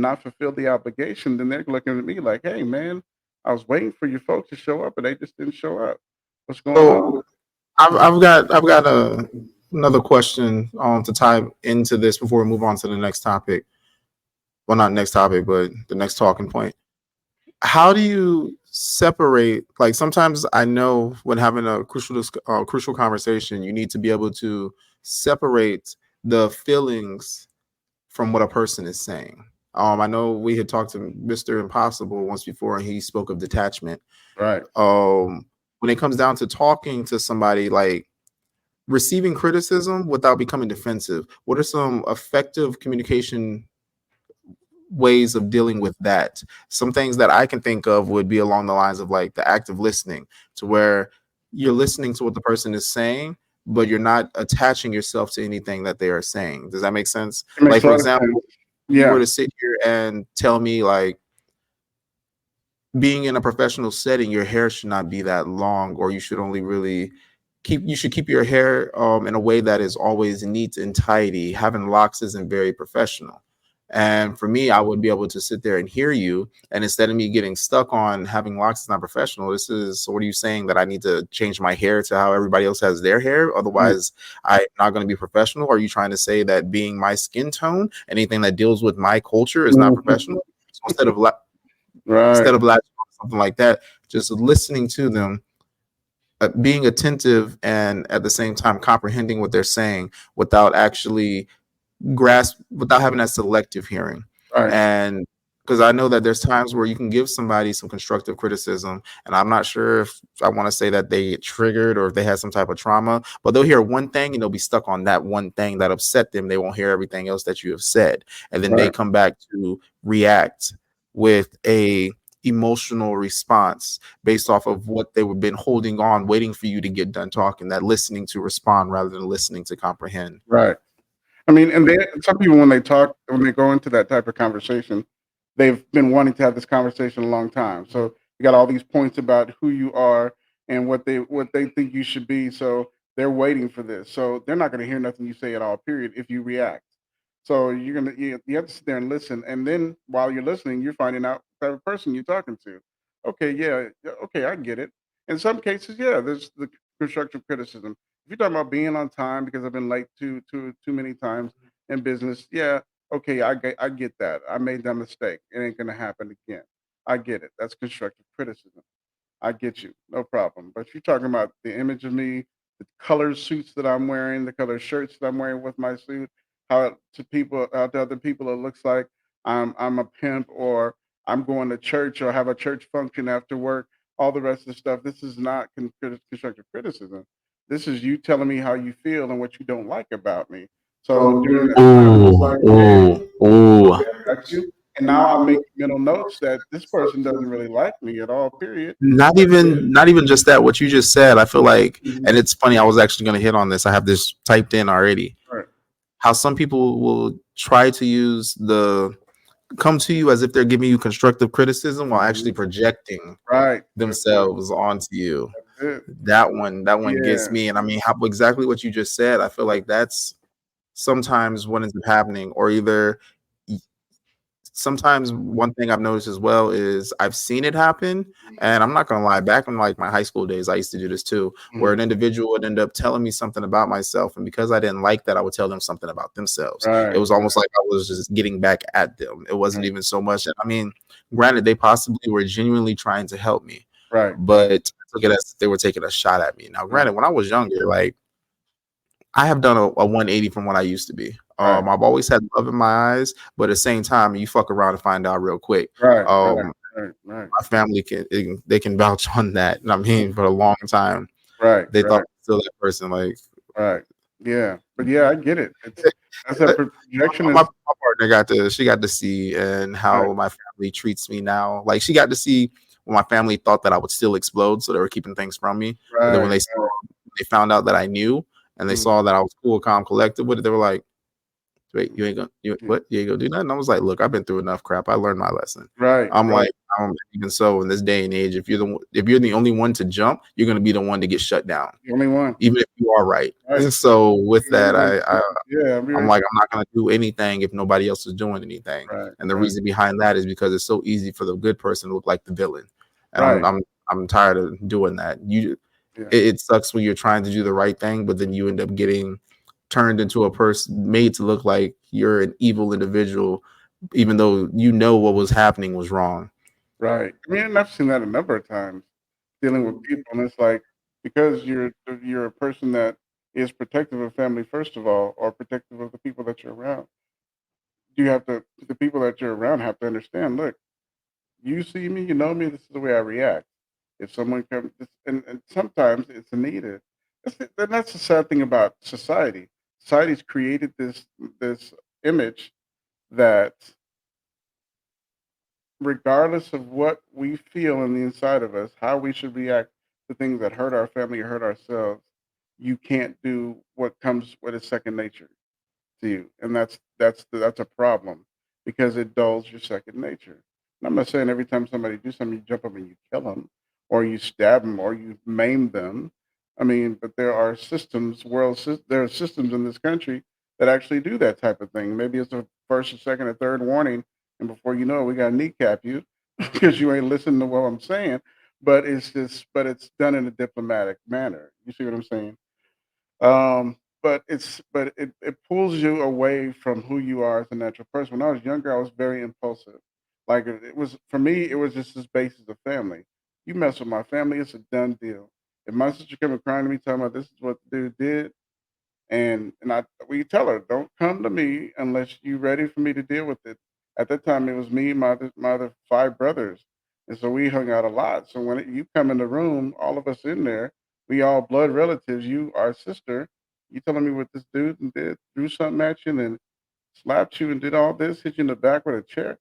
not fulfill the obligation, then they're looking at me like, hey man, I was waiting for you folks to show up and they just didn't show up. What's going on? So I've got another question to tie into this before we move on to the next topic. Well, not next topic, but the next talking point. How do you separate? Like sometimes I know when having a crucial conversation, you need to be able to separate the feelings from what a person is saying. I know we had talked to Mr. Impossible once before, and he spoke of detachment. Right. When it comes down to talking to somebody, like receiving criticism without becoming defensive, what are some effective communication ways of dealing with that? Some things that I can think of would be along the lines of like the active listening, to where you're listening to what the person is saying, but you're not attaching yourself to anything that they are saying. Does that make sense? It makes Like, a for lot of sense. example, you were Yeah. to sit here and tell me like being in a professional setting, your hair should not be that long, or you should only really you should keep your hair in a way that is always neat and tidy. Having locks isn't very professional. And for me, I would be able to sit there and hear you. And instead of me getting stuck on having locks is not professional, this is, so what are you saying, that I need to change my hair to how everybody else has their hair? Otherwise, I'm not going to be professional? Are you trying to say that being my skin tone, anything that deals with my culture is not professional? So Right. instead of something like that, just listening to them, being attentive and at the same time comprehending what they're saying without actually without having that selective hearing. Right. And because I know that there's times where you can give somebody some constructive criticism, and I'm not sure if I want to say that they get triggered or if they had some type of trauma, but they'll hear one thing and they'll be stuck on that one thing that upset them. They won't hear everything else that you have said, and then they Right. come back to react with a emotional response based off of what they were been holding on, waiting for you to get done talking, that listening to respond rather than listening to comprehend. Right. I mean, and some people, when they talk, when they go into that type of conversation, they've been wanting to have this conversation a long time. So you got all these points about who you are and what they think you should be. So they're waiting for this. So they're not going to hear nothing you say at all. Period. If you react, so you have to sit there and listen. And then while you're listening, you're finding out the type of person you're talking to. Okay, yeah, okay, I get it. In some cases, yeah, there's the constructive criticism. If you're talking about being on time because I've been late too many times in business, yeah, okay, I get that. I made that mistake. It ain't gonna happen again. I get it. That's constructive criticism. I get you, no problem. But you're talking about the image of me, the color suits that I'm wearing, the color shirts that I'm wearing with my suit, how to other people it looks like I'm a pimp, or I'm going to church or have a church function after work. All the rest of the stuff. This is not constructive criticism. This is you telling me how you feel and what you don't like about me. So during that time, it's Ooh, like, okay, ooh, ooh. okay, I got you. And now I'm making mental notes that this person doesn't really like me at all. Period. Not even just that, what you just said, I feel like, Mhm. and it's funny, I was actually going to hit on this. I have this typed in already. Right. How some people will try to come to you as if they're giving you constructive criticism while actually Mhm. projecting Right. That's it. themselves onto you. That's it. That one gets Yeah. me. And I mean, how exactly what you just said, I feel like that's sometimes what ends up happening. Or either sometimes one thing I've noticed as well is I've seen it happen, and I'm not gonna lie, back in like my high school days, I used to do this too, where Mhm. an individual would end up telling me something about myself, and because I didn't like that, I would tell them something about themselves. It Right. was almost like I was just getting back at them. It wasn't Right. even so much. I mean, granted, they possibly were genuinely trying to help me, Right. but I took it as they were taking a shot at me. Now, Right. granted, when I was younger, like I have done a 180 from what I used to be. Right. I've always had love in my eyes, but at the same time, you fuck around and find out real quick. Right. Right. Right. Right. My family they can vouch on that. And I mean, for a long time, Right. they thought Right. I was still that person. Like Right. Yeah. But yeah, I get it. It's that's a projection my is partner she got to see and right. how my family treats me now. Like she got to see when my family thought that I would still explode, so they were keeping things from me. But then when Right. they found out that I knew and they Mhm. saw that I was cool, calm, collected with it, they were like, wait, you ain't gonna Yeah. what? You ain't gonna do nothing? I was like, look, I've been through enough crap. I learned my lesson. Right. I'm Right. like, even so, in this day and age, if you're the only one to jump, you're gonna be the one to get shut down, The only one. even if you are right. Right. And so with You're that, the only one. Yeah. I'm like, I'm not gonna do anything if nobody else is doing anything. Right. And the Right. reason behind that is because it's so easy for the good person to look like the villain. And Right. I'm tired of doing that. Yeah. It sucks when you're trying to do the right thing, but then you end up getting turned into a person made to look like you're an evil individual, even though you know what was happening was wrong. Right. I mean, and I've seen that a number of times dealing with people, and it's like because you're a person that is protective of family first of all, or protective of the people that you're around. You have to the people that you're around have to understand. Look, you see me, you know me. This is the way I react. If someone comes, and sometimes it's needed. And that's the sad thing about society. Society's created this image that regardless of what we feel on the inside of us, how we should react to things that hurt our family or hurt ourselves, you can't do what comes with a second nature to you, and that's a problem because it dulls your second nature. And I'm not saying every time somebody do something, you jump up and you kill them, or you stab them, or you maim them. I mean, but there are systems, there are systems in this country that actually do that type of thing. Maybe it's a first or second or third warning, and before you know it, we got to kneecap you because you ain't listening to what I'm saying. But it's done in a diplomatic manner. You see what I'm saying? But it pulls you away from who you are as a natural person. When I was younger, I was very impulsive. Like it was for me, it was just this basis of family. You mess with my family, it's a done deal. If my sister came and crying to me, talking about this is what the dude did, and we tell her, don't come to me unless you're ready for me to deal with it. At that time, it was me, my other five brothers, and so we hung out a lot. So when you come in the room, all of us in there, we all blood relatives. You, our sister, you telling me what this dude did, threw something at you, and then slapped you and did all this, hit you in the back with a chair.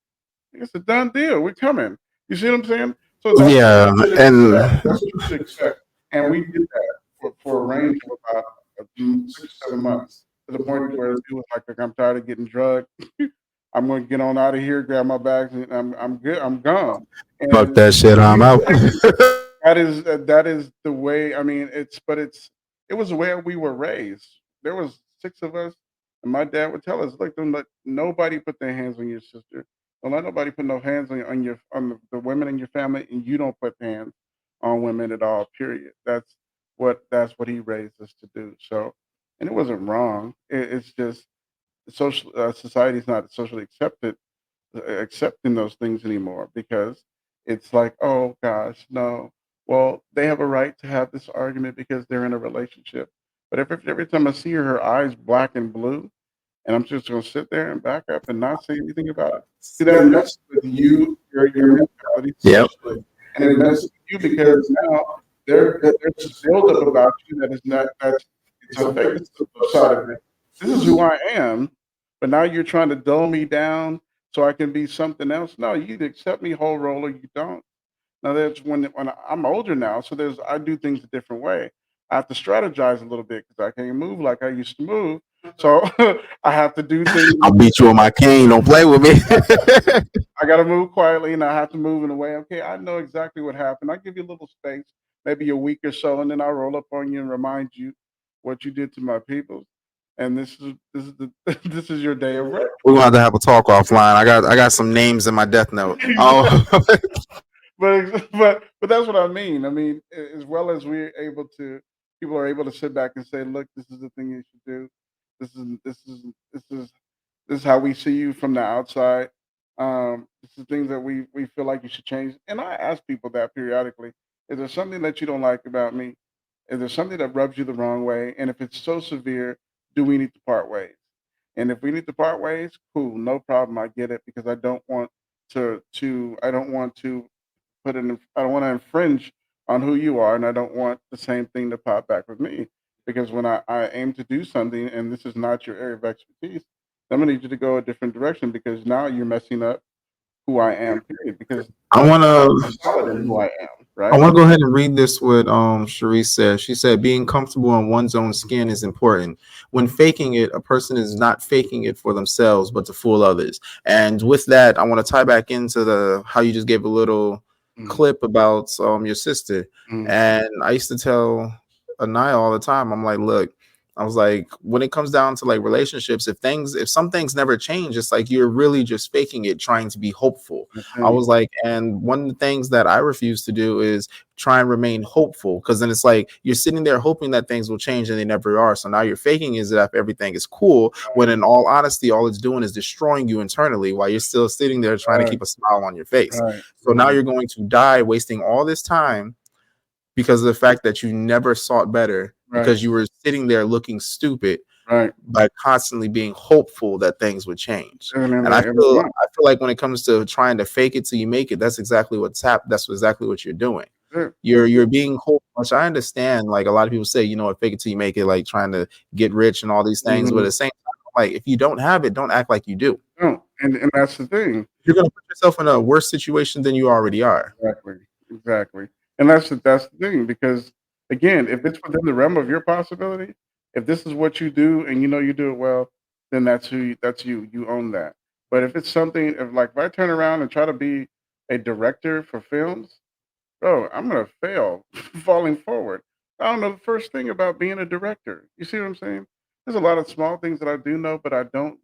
It's a done deal. We're coming. You see what I'm saying? So that's what Yeah, you should expect. and That's what you should expect. And we did that for a range of about 6 or 7 months to the point to where it was like I'm tired of getting drugged. I'm going to get on out of here, grab my bags, and I'm good. I'm gone. fuck And that shit. I'm out. exactly, that is the way. I mean, it was the way we were raised. There was six of us, and my dad would tell us, "Look, don't let nobody put their hands on your sister. Don't let nobody put no hands on the women in your family, and you don't put hands on women at all. Period. That's what he raised us to do. So, and it wasn't wrong. It's just social society's not socially accepting those things anymore because it's like, oh gosh, no. Well, they have a right to have this argument because they're in a relationship. But if every time I see her eyes black and blue, and I'm just going to sit there and back up and not say anything about it, see that messes with your mentality Yep. socially, and it messes with you because now there's this buildup about you that is not that's it's a fake. It's the flip side of it. This is who I am, but now you're trying to dull me down so I can be something else. No, you either accept me whole role or you don't. Now that's when I'm older now, so I do things a different way. I have to strategize a little bit because I can't move like I used to move. So I have to do things. I'll beat you on my cane. Don't play with me. I got to move quietly, and I have to move in a way. Okay, I know exactly what happened. I give you a little space, maybe a week or so, and then I'll roll up on you and remind you what you did to my people. And this is your day of rest. We're gonna have to talk offline. I got some names in my death note. Oh, But that's what I mean. I mean, as well as people are able to sit back and say, "Look, this is the thing you should do. This is this is this is this is how we see you from the outside. This is things that we feel like you should change." And I ask people that periodically: Is there something that you don't like about me? Is there something that rubs you the wrong way? And if it's so severe, do we need to part ways? And if we need to part ways, cool, no problem. I get it because I don't want to I don't want to infringe on who you are, and I don't want the same thing to pop back with me. Because when I aim to do something, and this is not your area of expertise, I'm gonna need you to go a different direction because now you're messing up who I am. Period. Because I wanna I'm solid in who I am, I right? want to go ahead and read this what Sharice said. She said being comfortable in one's own skin is important. When faking it, a person is not faking it for themselves, but to fool others. And with that, I want to tie back into the how you just gave a little Mm, clip about your sister. mm, And I used to tell Anaya all the time, I'm like, look, I was like, when it comes down to like relationships, if some things never change, it's like you're really just faking it, trying to be hopeful. that's I it. was like, and one of the things that I refuse to do is try and remain hopeful because then it's like you're sitting there hoping that things will change and they never are. So now you're faking as if everything is cool, when in all honesty, all it's doing is destroying you internally while you're still sitting there trying to Right, keep a smile on your face. right, So now right, you're going to die wasting all this time because of the fact that you never sought better right, because you were sitting there looking stupid right. by constantly being hopeful that things would change. And then And I like every feel month, I feel like when it comes to trying to fake it till you make it, that's exactly what's happened. That's exactly what you're doing. that's it. You're being hopeful, which I understand. Like a lot of people say, you know what, fake it till you make it, like trying to get rich and all these things. But at Mhm. the same time, like if you don't have it, don't act like you do. No, and that's the thing. You're gonna put yourself in a worse situation than you already are. Exactly, exactly. And that's the thing because again, if it's within the realm of your possibility, if this is what you do and you know you do it well, then that's you. You own that. But if it's something if I turn around and try to be a director for films, bro, I'm gonna fail falling forward. I don't know the first thing about being a director. You see what I'm saying? There's a lot of small things that I do know, but I don't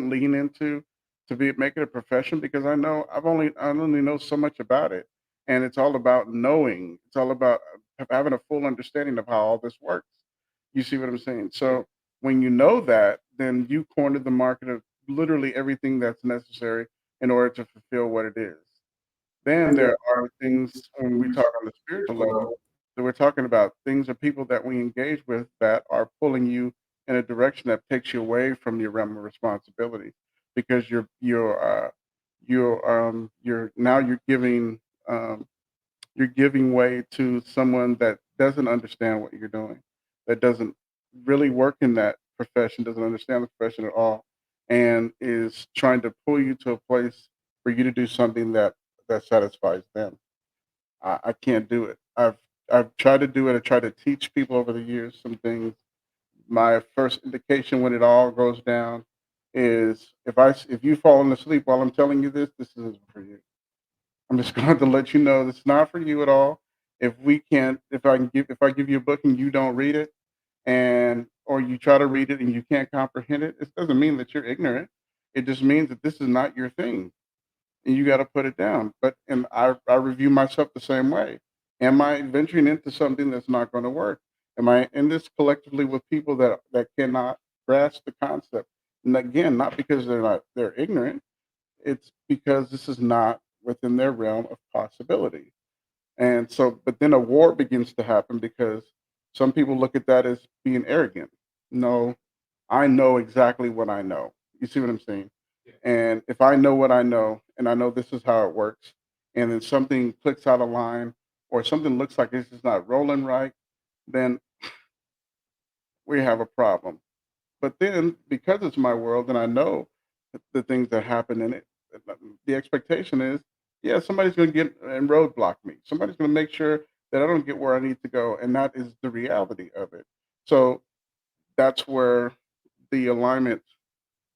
lean into to be make it a profession because I only know so much about it, and it's all about knowing. It's all about having a full understanding of how all this works. You see what I'm saying? So when you know that, then you corner the market of literally everything that's necessary in order to fulfill what it is. Then there are things when we talk on the spiritual level that we're talking about things or people that we engage with that are pulling you in a direction that takes you away from your realm of responsibility because um you're giving way to someone that doesn't understand what you're doing, that doesn't really work in that profession, doesn't understand the profession at all, and is trying to pull you to a place for you to do something that satisfies them. I can't do it. I've tried to do it. I tried to teach people over the years some things. My first indication when it all goes down is if you falling asleep while I'm telling you this isn't for you. I'm just going to let you know this is not for you at all. If I give you a book and you don't read it, and or you try to read it and you can't comprehend it, it doesn't mean that you're ignorant. It just means that this is not your thing and you got to put it down. And I review myself the same way. Am I venturing into something that's not going to work? Am I in this collectively with people that cannot grasp the concept? And again, not because they're ignorant. It's because this is not within their realm of possibility. And so, but then a war begins to happen because some people look at that as being arrogant. No, I know exactly what I know. You see what I'm saying? And if I know what I know, and I know this is how it works, and then something clicks out of line, or something looks like it's just not rolling right, then we have a problem. But then, because it's my world and I know the things that happen in it, the expectation is, yeah, somebody's going to get and roadblock me. Somebody's going to make sure that I don't get where I need to go, and that is the reality of it. So that's where the alignment,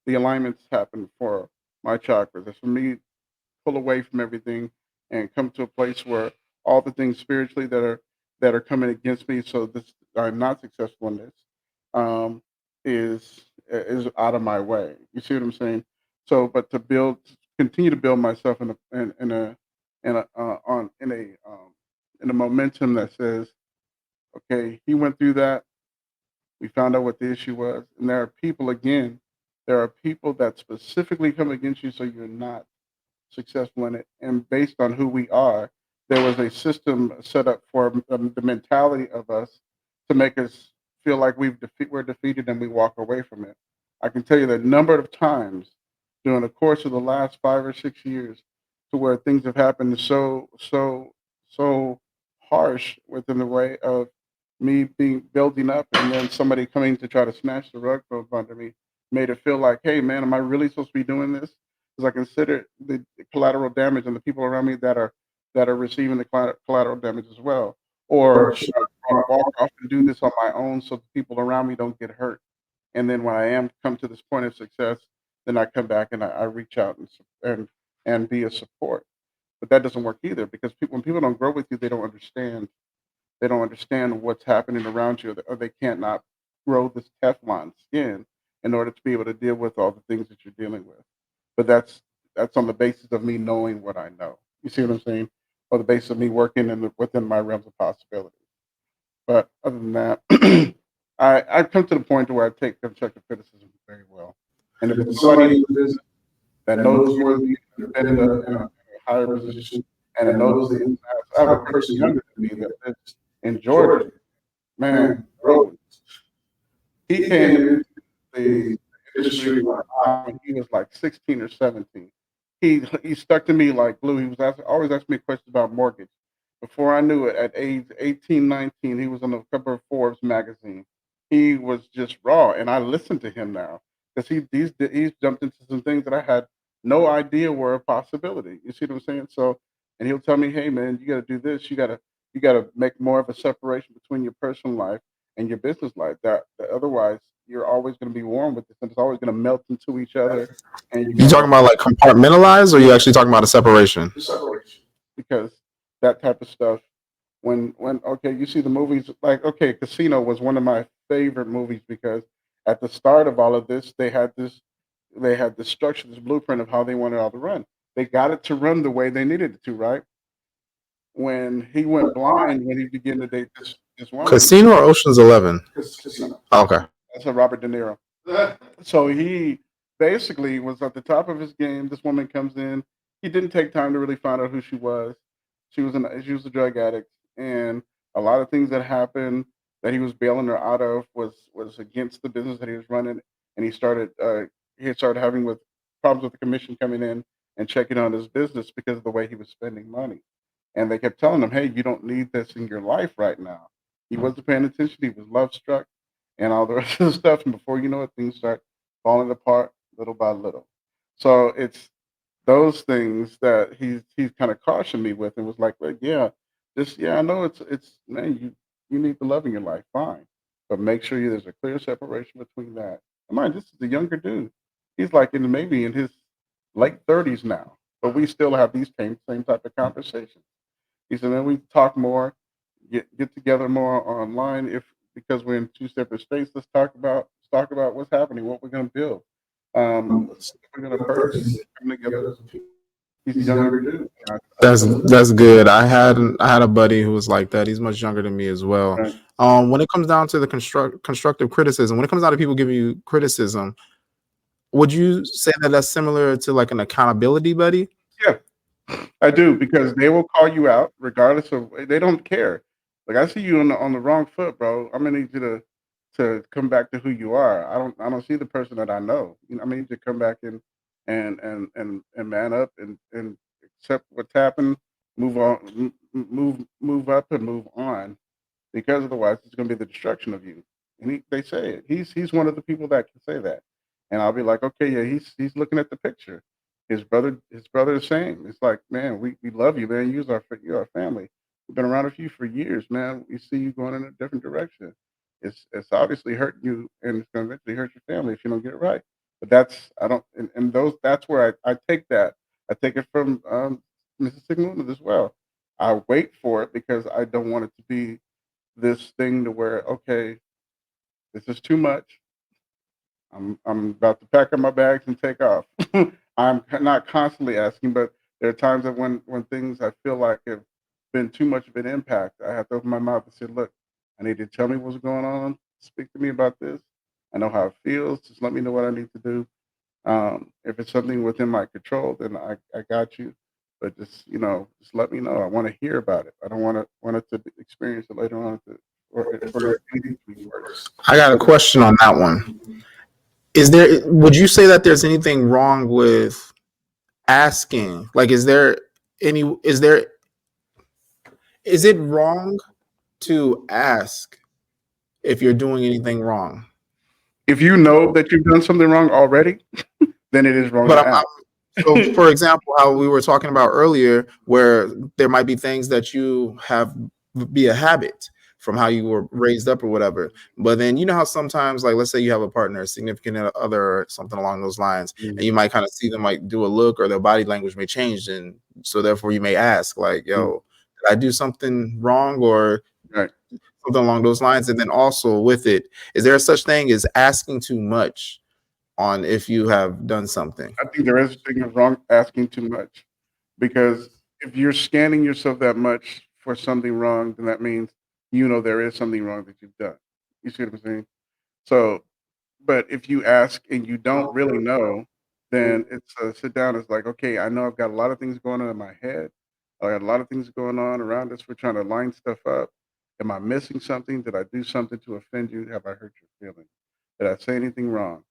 the alignments happen for my chakras. It's for me pull away from everything and come to a place where all the things spiritually that are coming against me, so this I'm not successful in this, um, is out of my way. You see what I'm saying? So, but to continue to build myself in a momentum that says, okay, he went through that. We found out what the issue was, and there are people that specifically come against you, so you're not successful in it. And based on who we are, there was a system set up for the mentality of us to make us feel like we're defeated and we walk away from it. I can tell you the number of times during the course of the last 5 or 6 years to where things have happened so harsh within the way of me being building up and then somebody coming to try to snatch the rug from under me made it feel like, hey man, am I really supposed to be doing this? Because I consider the collateral damage and the people around me that are receiving the collateral damage as well. Or should I walk off and do this on my own so the people around me don't get hurt? And then when I am come to this point of success, then I come back and I reach out and be a support. But that doesn't work either because when people don't grow with you, they don't understand. They don't understand what's happening around you, or they can't not grow this Teflon skin in order to be able to deal with all the things that you're dealing with. But that's on the basis of me knowing what I know. You see what I'm saying? Or the basis of me working within my realms of possibility. But other than that, I've come to the point to where I take constructive criticism very well. And if it's somebody in the business that knows more than me, that's been in a higher position, and it knows the ins and outs. I have a person younger than me that lives in Georgia. Man, bro, he came into the industry when he was like 16 or 17. He stuck to me like glue. He was always asking me questions about mortgage. Before I knew it, at age 18, 19, he was on the cover of Forbes magazine. He was just raw, and I listen to him now because he's jumped into some things that I had no idea were a possibility. You see what I'm saying? So, and he'll tell me, "Hey, man, you got to do this. You got to make more of a separation between your personal life and your business life. That otherwise, you're always going to be warm with this, and it's always going to melt into each other. And you're You going talking about like compartmentalize, or you actually talking about a separation? to separation because that type of stuff when okay, you see the movies like okay, Casino was one of my favorite movies because at the start of all of this, they had this structure, this blueprint of how they wanted it all to run. They got it to run the way they needed it to, right? When he went blind, when he began to date this woman, Casino or Ocean's 11? Casino. Okay. That's a Robert De Niro. So he basically was at the top of his game. This woman comes in. He didn't take time to really find out who she was. She was a drug addict, and a lot of things that happened that he was bailing her out of was against the business that he was running. And he had started having with problems with the commission coming in and checking on his business because of the way he was spending money. And they kept telling him, "Hey, you don't need this in your life right now." He wasn't paying attention. He was love struck and all the rest of the stuff. And before you know it, things start falling apart little by little. So it's those things that he's kind of cautioned me with and was like, well, yeah, just I know it's man, you need the love in your life, fine. But make sure there's a clear separation between that. And mind, this is a younger dude. He's like maybe in his late 30s now. But we still have these same type of conversations. He said, then we talk more, get together more online if because we're in two separate states. Let's talk about what's happening, what we're gonna build. What we're gonna purchase, come together as a people. He's a younger dude. That's good. I had a buddy who was like that. He's much younger than me as well. Right. When it comes down to the constructive criticism, when it comes down to people giving you criticism, would you say that that's similar to like an accountability buddy? Yeah, I do because they will call you out regardless of they don't care. Like I see you on the wrong foot, bro. I'm gonna need you to come back to who you are. I don't see the person that I know. I need you to come back and man up and accept what's happened, move on, move up and move on because otherwise it's going to be the destruction of you. And they say it. He's one of the people that can say that. And I'll be like, okay, yeah, he's looking at the picture. His brother is saying, it's like, man, we love you, man. You're our family. We've been around with you for years, man. We see you going in a different direction. It's obviously hurting you, and it's going to eventually hurt your family if you don't get it right. But that's I don't and those that's where I take that. I take it from Mrs. Sigmund as well. I wait for it because I don't want it to be this thing to where okay, this is too much. I'm about to pack up my bags and take off. I'm not constantly asking, but there are times that when things I feel like have been too much of an impact, I have to open my mouth and say, "Look, I need to tell me what's going on. Speak to me about this. I know how it feels. Just let me know what I need to do. If it's something within my control, then I got you. But just let me know. I want to hear about it. I don't want it to experience it later on, for anything to be worse." I got a question on that one. Would you say that there's anything wrong with asking? Like, is it wrong to ask if you're doing anything wrong? If you know that you've done something wrong already, then it is wrong But to ask. so, for example, how we were talking about earlier, where there might be things that you have be a habit from how you were raised up or whatever. But then you know how sometimes, like, let's say you have a partner, a significant other, or something along those lines, and you might kind of see them like do a look or their body language may change, and so therefore you may ask, like, "Yo, did I do something wrong?" or Right. something along those lines. And then also with it, is there such thing as asking too much on if you have done something? I think there is a thing of wrong asking too much because if you're scanning yourself that much for something wrong, then that means there is something wrong that you've done. You see what I'm saying? So, but if you ask and you don't really know, then it's sit down. It's like, okay, I know I've got a lot of things going on in my head. I got a lot of things going on around us. We're trying to line stuff up. Am I missing something? Did I do something to offend you? Have I hurt your feelings? Did I say anything wrong?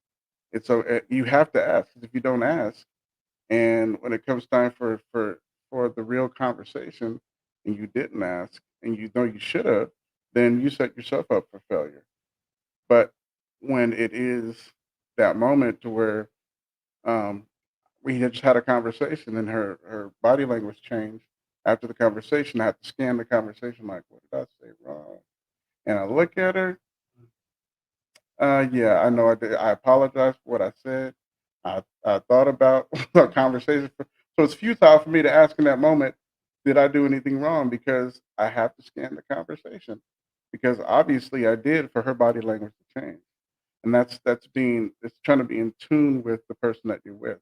It's so you have to ask. 'Cause if you don't ask, and when it comes time for the real conversation, and you didn't ask, and you know you should have, then you set yourself up for failure. But when it is that moment to where um, we had just had a conversation and her body language changed after the conversation, I had to scan the conversation like, what did I say wrong? And I look at her. Yeah, I know I did. I apologize for what I said. I thought about the conversation. So it's futile for me to ask in that moment did I do anything wrong? Because I have to scan the conversation because obviously I did for her body language to change. And it's trying to be in tune with the person that you're with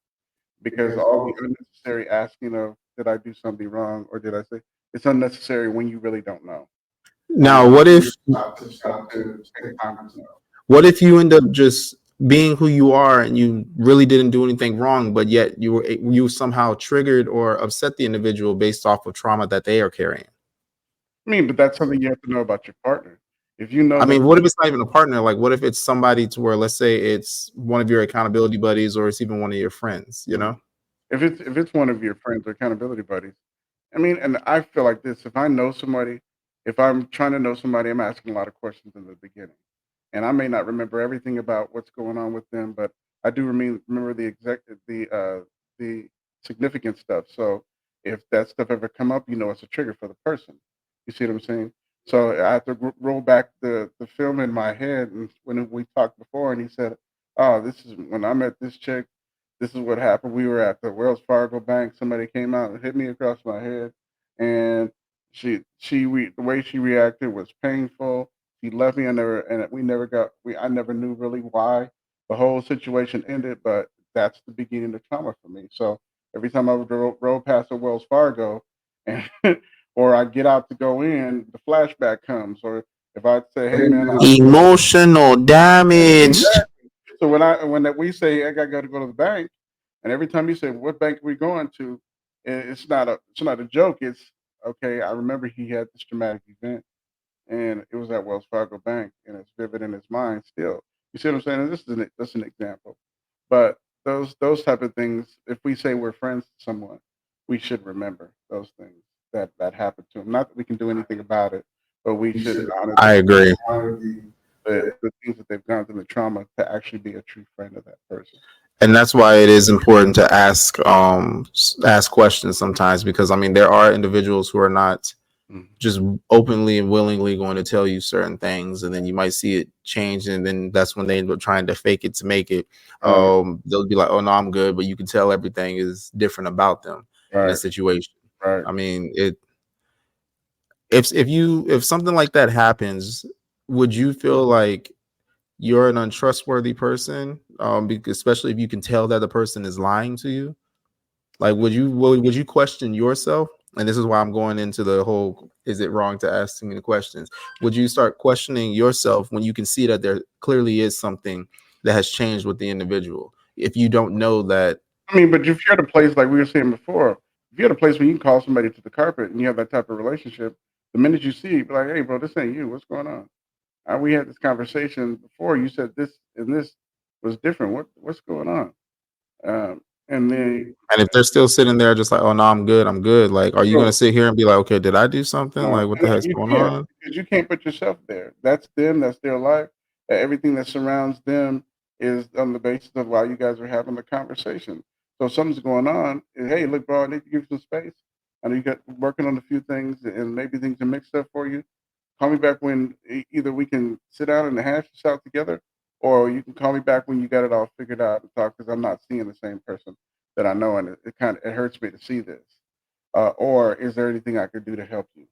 because all the unnecessary asking of did I do something wrong or did I say it's unnecessary when you really don't know. And Now, that's what when if you stop to take time to know. you end up just being who you are and you really didn't do anything wrong, but yet you somehow triggered or upset the individual based off of trauma that they are carrying? I mean, but that's something you have to know about your partner. If you know I that mean, what if it's not even a partner? Like, what if it's somebody to where, let's say, it's one of your accountability buddies, or it's even one of your friends? You know? if it's one of your friends or accountability buddies, I mean, and I feel like this: if I know somebody, if I'm trying to know somebody, I'm asking a lot of questions in the beginning. And I may not remember everything about what's going on with them, but I do remember the significant stuff. So if that stuff ever come up, it's a trigger for the person. You see what I'm saying? So I have to roll back the film in my head, and when we talked before, and he said, "Oh, this is when I met this chick. This is what happened. We were at the Wells Fargo Bank. Somebody came out and hit me across my head, and the way she reacted was painful. He left me, and I never knew really why the whole situation ended, but that's the beginning of trauma for me. So every time I would roll past a Wells Fargo, and or I get out to go in, the flashback comes. Or if I say, "Hey man, Emotional damage. exactly." So we say I got to go to the bank, and every time you say, "What bank are we going to?" It's not a joke. It's okay. I remember he had this traumatic event and it was at Wells Fargo Bank, and it's vivid in his mind still. You see what I'm saying? And this is an example, but those type of things. If we say we're friends with someone, we should remember those things that happened to him. Not that we can do anything about it, but we should honor I agree. the things that they've gone through, the trauma, to actually be a true friend of that person. And that's why it is important to ask questions sometimes, because I mean there are individuals who are not Mhm. just openly and willingly going to tell you certain things, and then you might see it change, and then that's when they end up trying to fake it to make it. Right, They'll be like, "Oh no, I'm good," but you can tell everything is different about them in a right, situation. right. I mean, if something like that happens, would you feel like you're an untrustworthy person? Because especially if you can tell that the person is lying to you, like would you question yourself? And this is why I'm going into the whole: is it wrong to ask too many questions? Would you start questioning yourself when you can see that there clearly is something that has changed with the individual? If you don't know that, I mean, but if you're at a place like we were saying before, if you're at a place where you can call somebody to the carpet and you have that type of relationship, the minute you see, it, be like, "Hey, bro, this ain't you. What's going on? We had this conversation before. You said this and this was different. What's going on?" And then, and if they're still sitting there just like, "Oh no, I'm good," like, are you going to so, sit here and be like, "Okay, did I do something? no, Like, what the heck's you going can't on?" because you can't put yourself there. That's them. That's their life. Everything that surrounds them is on the basis of why you guys are having the conversation. So if something's going on, hey, look, bro, I need to give you some space. I know you got working on a few things, and maybe things are mixed up for you. Call me back when either we can sit down and hash this out together, or you can call me back when you got it all figured out and talk. Because I'm not seeing the same person that I know, and it hurts me to see this. Or is there anything I could do to help you?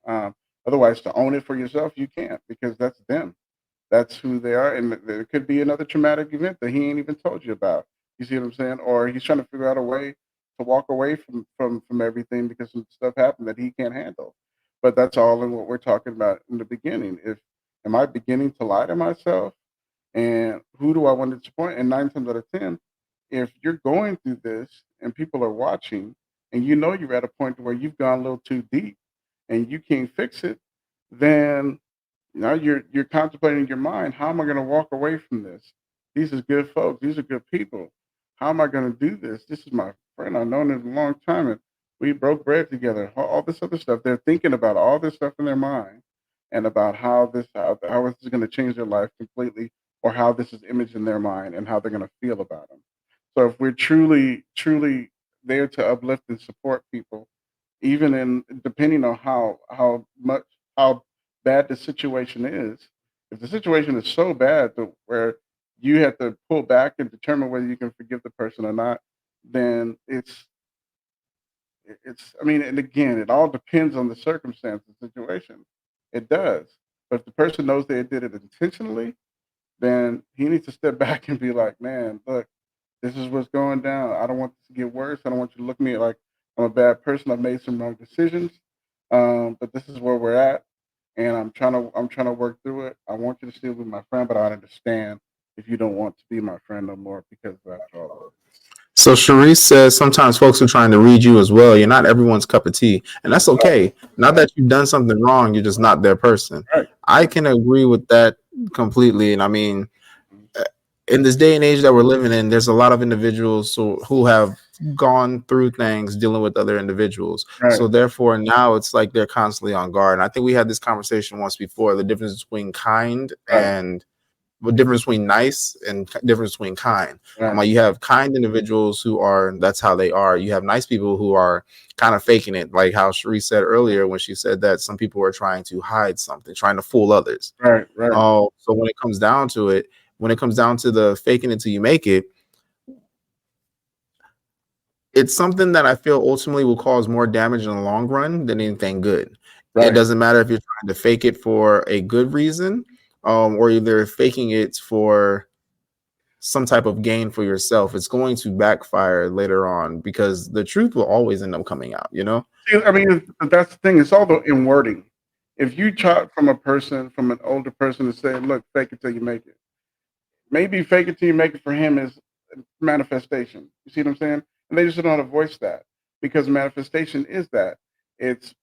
Um, Otherwise, to own it for yourself, you can't because that's them. That's who they are, and there could be another traumatic event that he ain't even told you about. You see what I'm saying? Or he's trying to figure out a way to walk away from everything because some stuff happened that he can't handle. But that's all in what we're talking about in the beginning. If am I beginning to lie to myself, and who do I want to disappoint? And 9 times out of 10, if you're going through this and people are watching, and you know you're at a point where you've gone a little too deep and you can't fix it, then now you're contemplating in your mind, how am I going to walk away from this? These are good folks. These are good people. How am I going to do this? This is my friend. I've known him a long time, and we broke bread together. All this other stuff. They're thinking about all this stuff in their mind, and about how this is going to change their life completely, or how this is imaged in their mind, and how they're going to feel about them. So if we're truly there to uplift and support people, even in depending on how bad the situation is. If the situation is so bad to where you have to pull back and determine whether you can forgive the person or not, then It's, I mean, and again, it all depends on the circumstance, the situation. It does. But if the person knows they did it intentionally, then he needs to step back and be like, man, look, this is what's going down. I don't want this to get worse. I don't want you to look at me like I'm a bad person. I've made some wrong decisions. But this is where we're at. And I'm trying to work through it. I want you to still be my friend, but I understand if you don't want to be my friend no more because that's all. So Sharice says sometimes folks are trying to read you as well. You're not everyone's cup of tea, and that's okay. Not that you've done something wrong, you're just not their person. Right. I can agree with that completely. And I mean, in this day and age that we're living in, there's a lot of individuals who have gone through things dealing with other individuals. Right. So therefore, now it's like they're constantly on guard. And I think we had this conversation once before: the difference between kind and the difference between nice and difference between kind. Right. Like you have kind individuals who are, that's how they are. You have nice people who are kind of faking it, like how Cherie said earlier when she said that some people are trying to hide something, trying to fool others. Right. Oh, so when it comes down to it, when it comes down to the faking it till you make it, it's something that I feel ultimately will cause more damage in the long run than anything good. Right. It doesn't matter if you're trying to fake it for a good reason, or either faking it for some type of gain for yourself. It's going to backfire later on because the truth will always end up coming out, you know? I mean, that's the thing. It's all in wording. If you talk from an older person to say, look, fake it till you make it. Maybe fake it till you make it for him is manifestation. You see what I'm saying? And they just don't know how to voice that because manifestation is that. It's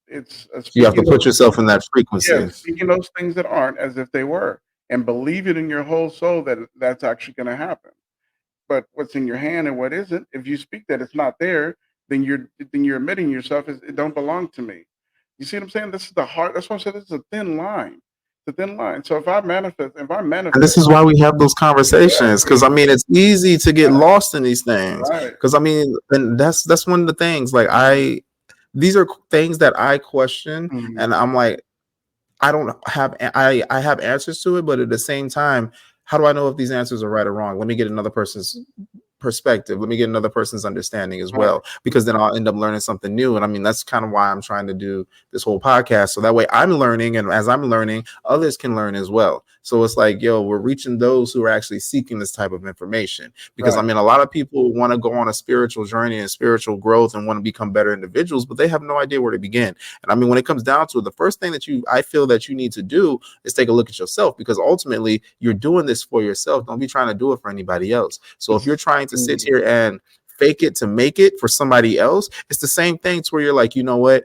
You have to put yourself in that frequency. Yes, speaking those things that aren't as if they were, and believe it in your whole soul that that's actually going to happen. But what's in your hand and what isn't, if you speak that it's not there, then you're admitting yourself as it don't belong to me. You see what I'm saying? This is the hard. That's why I said this is a thin line. It's a thin line. So if I manifest, and this is why we have those conversations, because I mean it's easy to get lost in these things. Because I mean, and that's one of the things. Like these are things that I question, and I'm like, I don't have I have answers to it, but at the same time, how do I know if these answers are right or wrong? Let me get another person's perspective. Let me get another person's understanding as well, because then I'll end up learning something new. And I mean, that's kind of why I'm trying to do this whole podcast. So that way I'm learning, and as I'm learning, others can learn as well. So it's like, yo, we're reaching those who are actually seeking this type of information, because I mean, a lot of people want to go on a spiritual journey and spiritual growth and want to become better individuals, but they have no idea where to begin. And I mean, when it comes down to it, the first thing that I feel that you need to do is take a look at yourself, because ultimately you're doing this for yourself. Don't be trying to do it for anybody else. So if you're trying to sit here and fake it to make it for somebody else, it's the same thing to where you're like, you know what,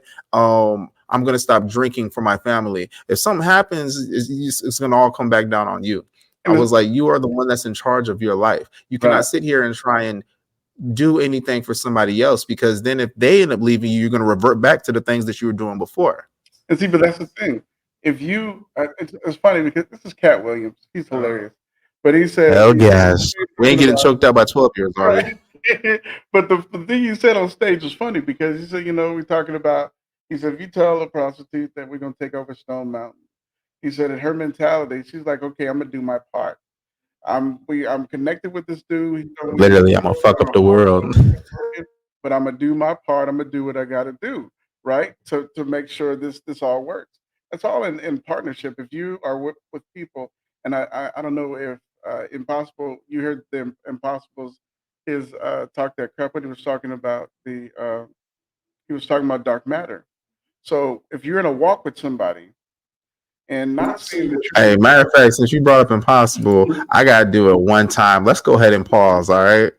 I'm going to stop drinking for my family. If something happens, it's going to all come back down on you. I was like, you are the one that's in charge of your life. You cannot sit here and try and do anything for somebody else, because then if they end up leaving you, you're going to revert back to the things that you were doing before. And see, but that's the thing. If you, it's funny because this is Cat Williams. He's hilarious. But he said, hell yes, we ain't getting choked out by 12 years already. But the thing you said on stage was funny because he said, we're talking about, he said, if you tell a prostitute that we're going to take over Stone Mountain, he said, in her mentality, she's like, okay, I'm going to do my part. I'm connected with this dude. Literally, I'm going to fuck up the world. But I'm going to do my part. I'm going to do what I got to do, right? To make sure this all works. That's all in partnership. If you are with people, and I don't know if Impossible, you heard the Impossible's his talk that couple, he was talking about dark matter. So if you're in a walk with somebody and not seeing that hey, matter of fact, since you brought up Impossible, I gotta do it one time. Let's go ahead and pause, all right?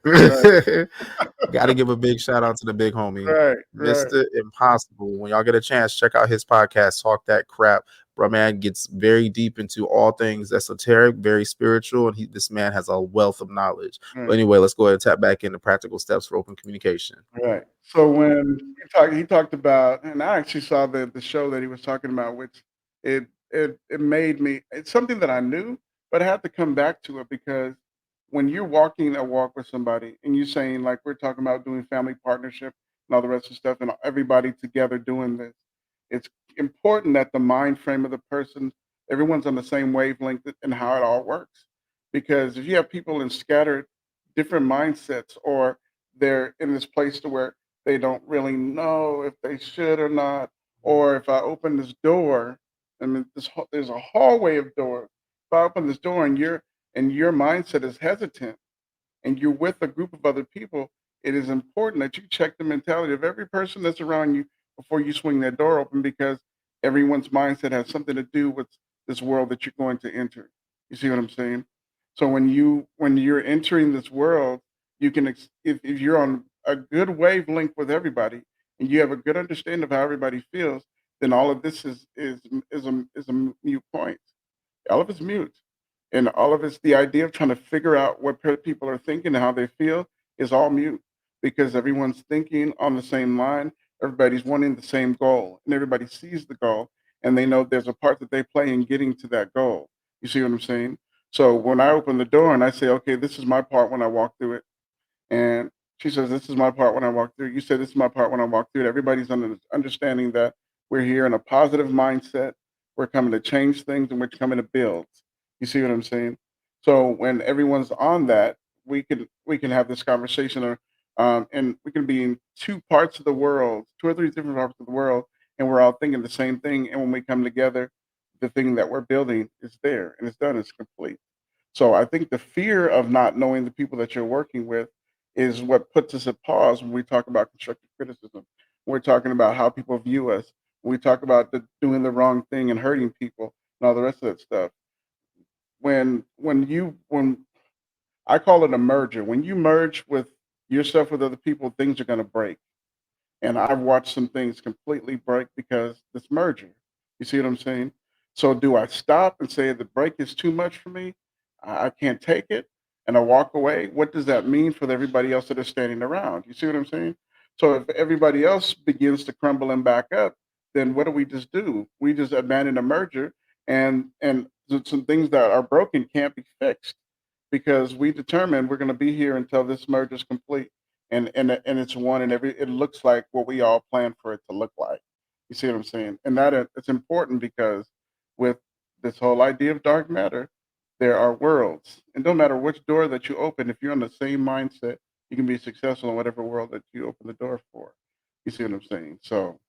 Gotta give a big shout out to the big homie, Mr. Impossible. When y'all get a chance, check out his podcast, Talk That Crap. Bro, man gets very deep into all things esoteric, very spiritual, and this man has a wealth of knowledge. But anyway, let's go ahead and tap back into practical steps for open communication. Right. So when he talked about, and I actually saw the show that he was talking about, which it made me. It's something that I knew, but I had to come back to it because when you're walking a walk with somebody and you're saying, like we're talking about doing family partnership and all the rest of the stuff, and everybody together doing this, it's important that the mind frame of the person, everyone's on the same wavelength and how it all works. Because if you have people in scattered different mindsets, or they're in this place to where they don't really know if they should or not, or if I open this door, I mean, there's a hallway of doors. If I open this door and your mindset is hesitant, and you're with a group of other people, it is important that you check the mentality of every person that's around you before you swing that door open, because everyone's mindset has something to do with this world that you're going to enter. You see what I'm saying? So when you're entering this world, you can if you're on a good wavelength with everybody and you have a good understanding of how everybody feels, then all of this is a mute point. All of it's mute. And all of it's the idea of trying to figure out what people are thinking and how they feel is all mute, because everyone's thinking on the same line. Everybody's wanting the same goal, and everybody sees the goal, and they know there's a part that they play in getting to that goal. You see what I'm saying? So when I open the door and I say, okay, this is my part when I walk through it, and she says, "This is my part when I walk through." You said, "This is my part when I walk through it." Everybody's understanding that we're here in a positive mindset. We're coming to change things, and we're coming to build. You see what I'm saying? So when everyone's on that, we can have this conversation, or and we can be in two parts of the world, two or three different parts of the world, and we're all thinking the same thing. And when we come together, the thing that we're building is there, and it's done. It's complete. So I think the fear of not knowing the people that you're working with is what puts us at pause when we talk about constructive criticism. We're talking about how people view us. When we talk about doing the wrong thing and hurting people and all the rest of that stuff. When I call it a merger. When you merge with yourself with other people, things are going to break. And I've watched some things completely break because this merger. You see what I'm saying? So do I stop and say the break is too much for me? I can't take it, and I walk away. What does that mean for everybody else that is standing around? You see what I'm saying? So if everybody else begins to crumble and back up, then what do we just do? We just abandon the merger, and some things that are broken can't be fixed because we determined we're going to be here until this merger is complete, and it's one, and it looks like what we all planned for it to look like. You see what I'm saying? And it's important because with this whole idea of dark matter, there are worlds, and no matter which door that you open, if you're in the same mindset, you can be successful in whatever world that you open the door for. You see what I'm saying? So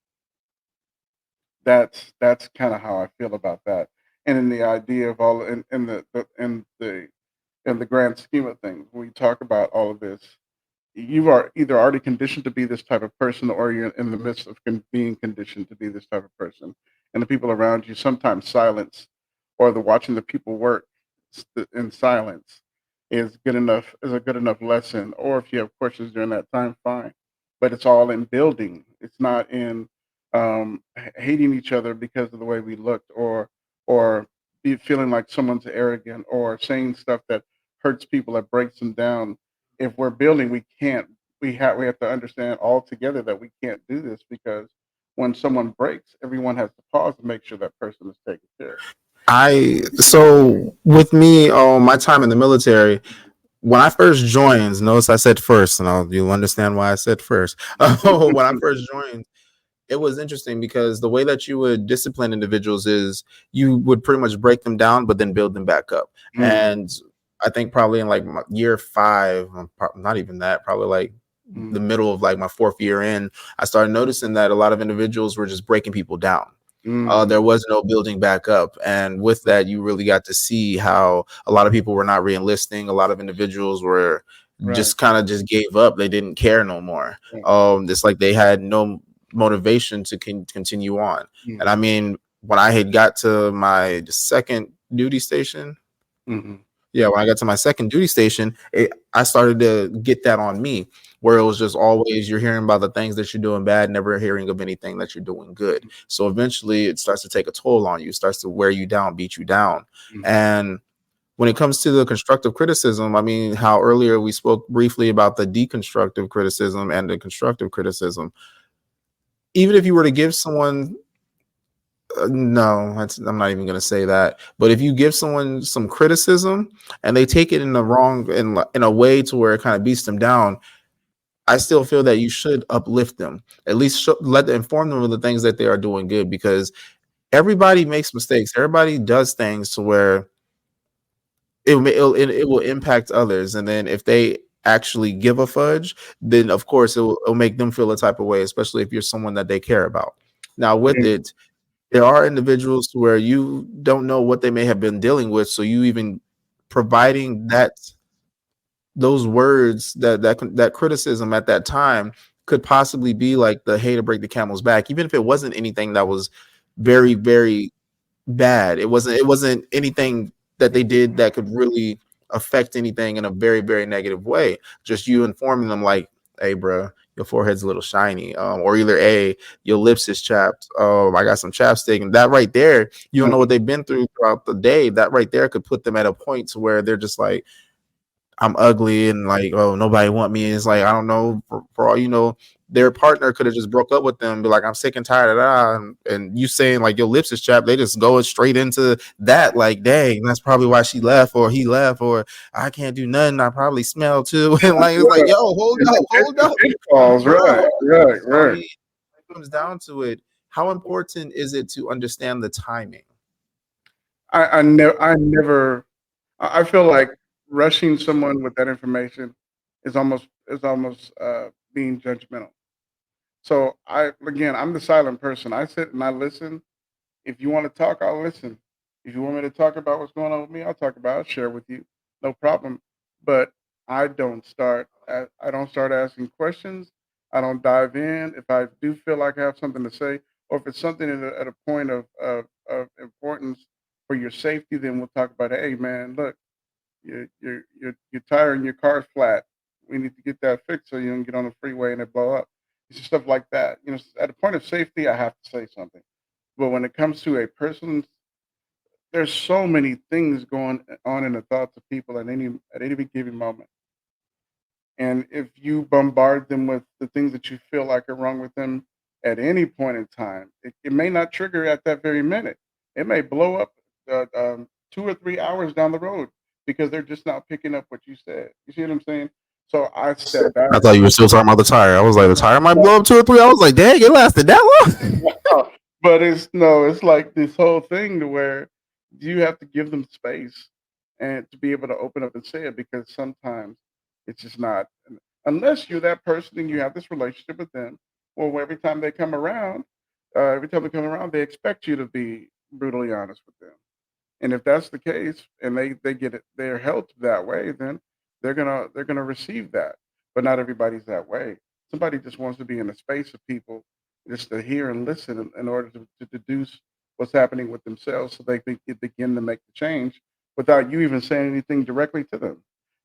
that's kind of how I feel about that. And in the idea of all in the grand scheme of things, when we talk about all of this, you are either already conditioned to be this type of person, or you're in the midst of being conditioned to be this type of person. And the people around you, sometimes silence, or the watching the people work in silence is a good enough lesson. Or if you have questions during that time, fine. But it's all in building. It's not in hating each other because of the way we looked, or feeling like someone's arrogant, or saying stuff that hurts people, that breaks them down. If we're building, we can't. We have to understand all together that we can't do this, because when someone breaks, everyone has to pause to make sure that person is taken care of. So with me, my time in the military, when I first joined, notice I said first, and you'll understand why I said first. When I first joined, it was interesting because the way that you would discipline individuals is you would pretty much break them down, but then build them back up. Mm, And I think probably in like year 5, not even that, probably like the mm, middle of like my 4th year in, I started noticing that a lot of individuals were just breaking people down. There mm, was no building back up. And with that, you really got to see how a lot of people were not re-enlisting. A lot of individuals were right. just kind of just gave up. They didn't care no more. Right. It's like they had no motivation to continue on. And I Mm, mean, when I had got to my second duty station, mm, yeah, when I got to my second duty station, I started to get that on me, where it was just always you're hearing about the things that you're doing bad, never hearing of anything that you're doing good. So eventually it starts to take a toll on you, it starts to wear you down, beat you down. mm, And when it comes to the constructive criticism, I mean, how earlier we spoke briefly about the deconstructive criticism and the constructive criticism. Even if you were to give someone no, I'm not even going to say that. But if you give someone some criticism and they take it in the wrong, in a way to where it kind of beats them down, I still feel that you should uplift them. At least inform them of the things that they are doing good, because everybody makes mistakes. Everybody does things to where it will impact others. And then if they actually give a fudge, then of course it'll make them feel a type of way, especially if you're someone that they care about. Now, with Mm, it, there are individuals where you don't know what they may have been dealing with, so you even providing those words, that criticism at that time could possibly be like the hay to break the camel's back, even if it wasn't anything that was very, very bad. It wasn't anything that they did that could really affect anything in a very, very negative way. Just you informing them like, hey, bro, your forehead's a little shiny, or either a your lips is chapped. Oh, I got some chapstick, and that right there, you don't know mm, what they've been through throughout the day. That right there could put them at a point to where they're just like, I'm ugly and like, oh, nobody want me. It's like, I don't know, for all you know, their partner could have just broke up with them, be like, I'm sick and tired of that. And you saying like your lips is chapped, they just go straight into that, like, dang, that's probably why she left or he left, or I can't do nothing. I probably smell too. And like, it's like, yeah. yo, hold up, It falls, right, bro. right, So I right. mean, it comes down to it. How important is it to understand the timing? I feel like rushing someone with that information is almost being judgmental. So I'm the silent person. I sit and I listen. If you want to talk, I'll listen. If you want me to talk about what's going on with me, I'll talk about it. I'll share with you. No problem. But I don't start asking questions. I don't dive in. If I do feel like I have something to say, or if it's something at a point of importance for your safety, then we'll talk about it. Hey man, look, your tire in your car's flat. We need to get that fixed so you don't get on the freeway and it blow up. It's just stuff like that. At a point of safety, I have to say something. But when it comes to a person, there's so many things going on in the thoughts of people at any given moment. And if you bombard them with the things that you feel like are wrong with them at any point in time, it may not trigger at that very minute. It may blow up 2 or 3 hours down the road because they're just not picking up what you said. You see what I'm saying? So I step back. I thought you were still talking about the tire. I was like, the tire might blow up 2 or 3. I was like, dang, it lasted that long. But it's no, it's like this whole thing to where you have to give them space and to be able to open up and say it because sometimes it's just not unless you're that person and you have this relationship with them. Well, every time they come around, they expect you to be brutally honest with them. And if that's the case, and they get it, they're helped that way, then they're gonna receive that. But not everybody's that way. Somebody just wants to be in a space of people just to hear and listen in order to deduce what's happening with themselves, so they can begin to make the change without you even saying anything directly to them.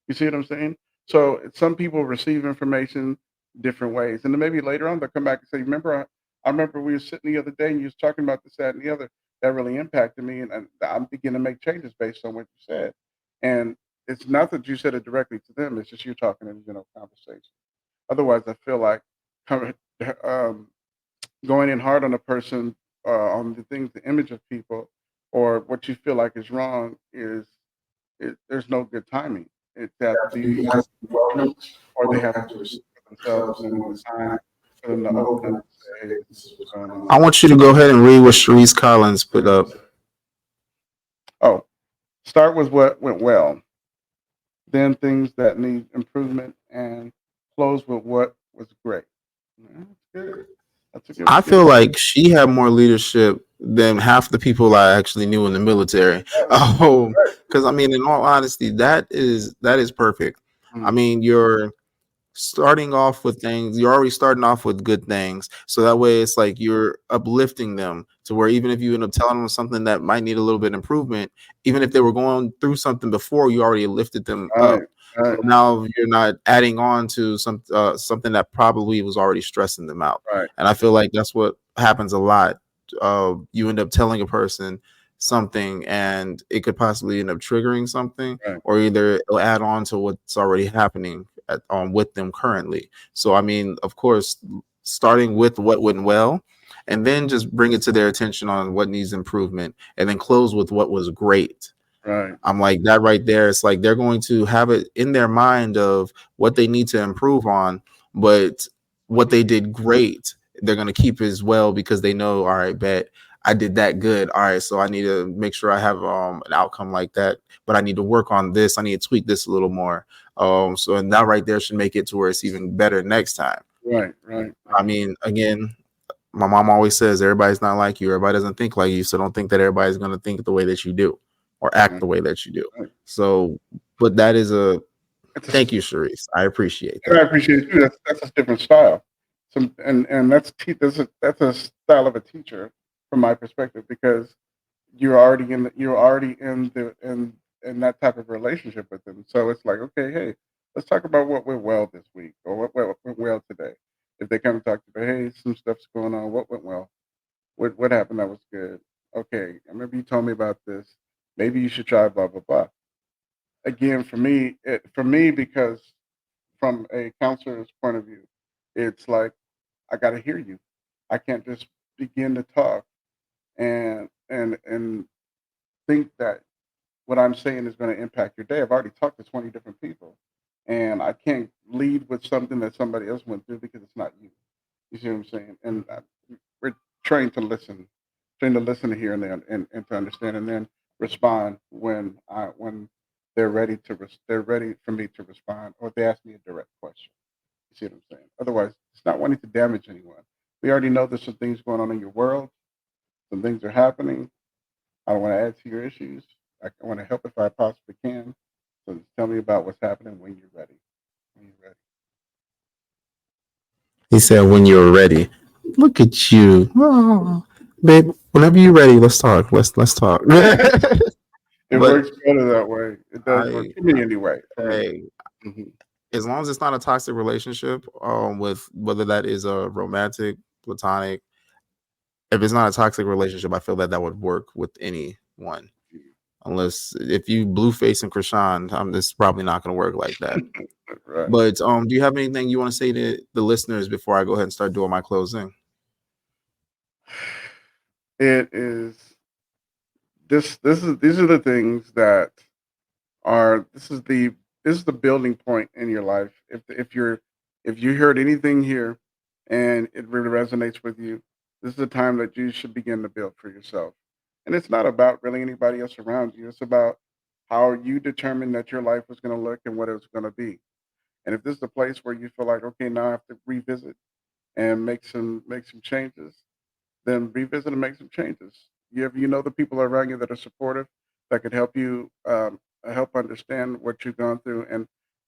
You see what I'm saying? So some people receive information different ways, and then maybe later on they'll come back and say, "Remember, I remember we were sitting the other day and you was talking about this, that, and the other." That really impacted me, and I'm beginning to make changes based on what you said. And it's not that you said it directly to them; it's just you talking in general conversation. Otherwise, I feel like com- um, going in hard on a person on the things, the image of people, or what you feel like is wrong there's no good timing. It has to be either welcome or they have to receive it themselves, and then when it's time for them to open up and say, "Hey, this is what's going I on." want you to go ahead and read what Sharice Collins put up. Oh, start with what went well, then things that need improvement, and close with what was great. Yeah, that's good. That's a I good. feel like she had more leadership than half the people I actually knew in the military. Oh, because I mean, in all honesty, that is perfect. I Mm, mean, you're starting off with things, you're already starting off with good things, so that way it's like you're uplifting them to where even if you end up telling them something that might need a little bit of improvement, even if they were going through something before, you already lifted them right, up. right, So now you're not adding on to something that probably was already stressing them out. right, And I feel like that's what happens a lot. You end up telling a person something and it could possibly end up triggering something, right, or either it'll add on to what's already happening with them currently. So I mean, of course, starting with what went well, and then just bring it to their attention on what needs improvement, and then close with what was great. right, I'm like that right there. It's like they're going to have it in their mind of what they need to improve on, but what they did great, they're going to keep as well because they know, all right, bet I did that good. All right, so I need to make sure I have an outcome like that, but I need to work on this. I need to tweak this a little more. So and that right there should make it to where it's even better next time. Right. I mean, again, my mom always says everybody's not like you. Everybody doesn't think like you. So don't think that everybody's going to think the way that you do or act the way that you do. Right. So, but that is thank you, It's Sharice. I appreciate and I that. appreciate it too. That's a different style. So, and that's a style of a teacher from my perspective, because you're already in that type of relationship with them. So it's like, okay, hey, let's talk about what went well this week, or what went well today. If they come and talk to me, hey, some stuff's going on. What went well? What happened that was good? Okay, I remember you told me about this. Maybe you should try blah blah blah. Again, for me, because from a counselor's point of view, it's like I got to hear you. I can't just begin to talk and think that what I'm saying is going to impact your day. I've already talked to 20 different people, and I can't lead with something that somebody else went through because it's not you. You see what I'm saying? And we're trained to listen, trained to listen to hear and to understand, and then respond when they're ready they're ready for me to respond, or if they ask me a direct question. You see what I'm saying? Otherwise, it's not wanting to damage anyone. We already know there's some things going on in your world. Some things are happening. I don't want to add to your issues. I want to help if I possibly can. So just tell me about what's happening when you're ready. When you're ready. He said, when you're ready. Look at you. Oh, babe, whenever you're ready, let's talk. Let's talk. It But works better that way. It does work I, for me anyway. For me. hey, Hmm. as long as it's not a toxic relationship, with whether that is a romantic, platonic, if it's not a toxic relationship, I feel that that would work with anyone. Unless if you Blueface and Krishan, this is probably not going to work like that. Right. But do you have anything you want to say to the listeners before I go ahead and start doing my closing? It is these are the things that are this is the building point in your life. If you heard anything here and it really resonates with you, this is the time that you should begin to build for yourself. And it's not about really anybody else around you. It's about how you determine that your life was going to look and what it was going to be. And if this is a place where you feel like, okay, now I have to revisit and make some changes, then revisit and make some changes. You know the people around you that are supportive, that could help you help understand what you've gone through,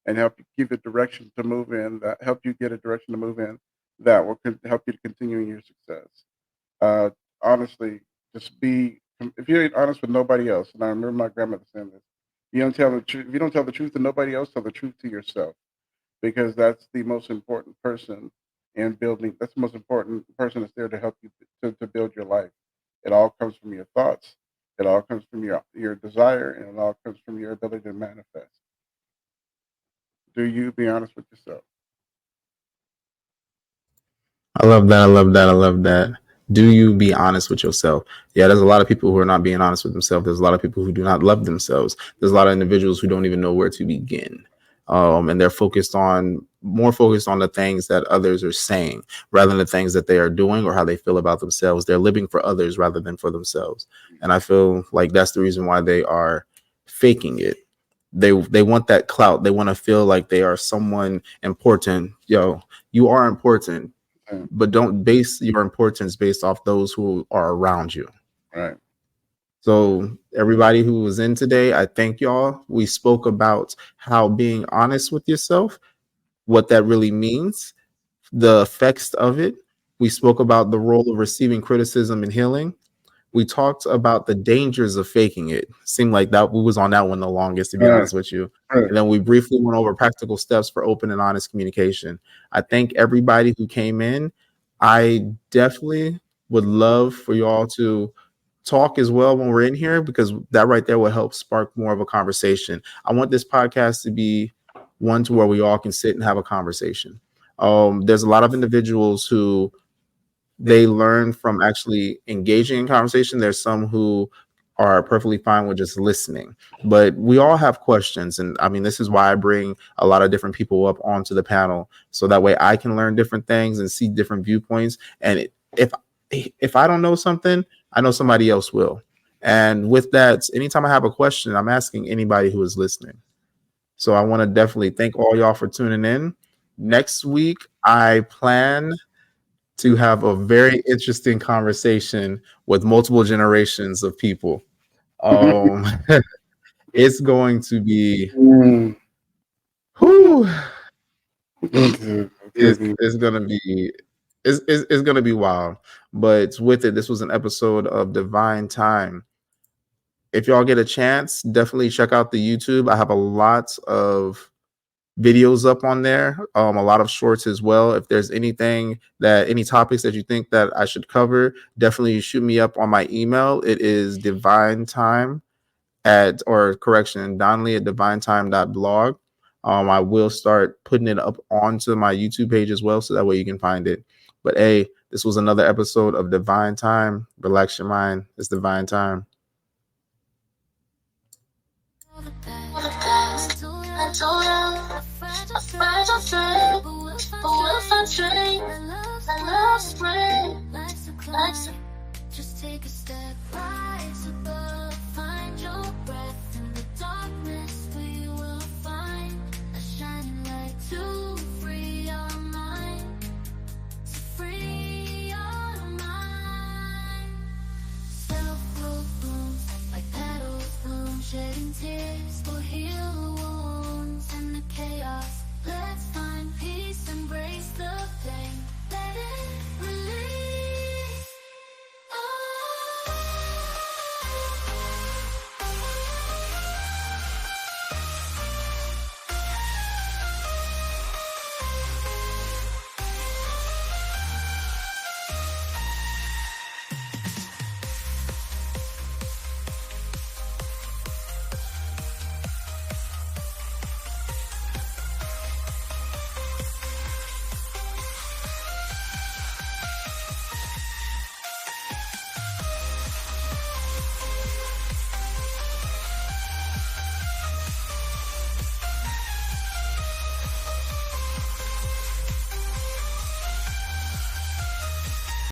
and help you give a direction to move in, that help you get a direction to move in, that will help you to continue in your success. Uh, Honestly, just be, if you ain't honest with nobody else, and I remember my grandmother saying this, you don't tell the truth. If you don't tell the truth to nobody else, tell the truth to yourself, because that's the most important person in building. That's the most important person that's there to help you to build your life. It all comes from your thoughts. It all comes from your desire, and it all comes from your ability to manifest. Do you be honest with yourself? I love that. I love that. I love that. Do you be honest with yourself? Yeah, there's a lot of people who are not being honest with themselves. There's a lot of people who do not love themselves. There's a lot of individuals who don't even know where to begin. And they're more focused on the things that others are saying rather than the things that they are doing or how they feel about themselves. They're living for others rather than for themselves. And I feel like that's the reason why they are faking it. They want that clout. They want to feel like they are someone important. Yo, you are important, Mm. but don't base your importance based off those who are around you. Right. So everybody who was in today, I thank y'all. We spoke about how being honest with yourself, what that really means, the effects of it. We spoke about the role of receiving criticism and healing. We talked about the dangers of faking it. Seemed like that we was on that one the longest, to be Right. honest with you. Right. And then we briefly went over practical steps for open and honest communication. I thank everybody who came in. I definitely would love for you all to talk as well when we're in here, because that right there will help spark more of a conversation. I want this podcast to be one to where we all can sit and have a conversation. There's a lot of individuals who they learn from actually engaging in conversation. There's some who are perfectly fine with just listening, but we all have questions. And I mean, this is why I bring a lot of different people up onto the panel, so that way I can learn different things and see different viewpoints. And if I don't know something, I know somebody else will. And with that, anytime I have a question, I'm asking anybody who is listening. So I want to definitely thank all y'all for tuning in. Next week, I plan to have a very interesting conversation with multiple generations of people. It's going to be whew, it's gonna be wild. But with it, this was an episode of Divine Time. If y'all get a chance, definitely check out the YouTube. I have a lot of videos up on there, a lot of shorts as well. If there's any topics that you think that I should cover, definitely shoot me up on my email. It is divinetime Donnelly at divinetime.blog. I will start putting it up onto my YouTube page as well, so that way you can find it. But hey, this was another episode of Divine Time. Relax your mind. It's Divine Time. Just take a step right.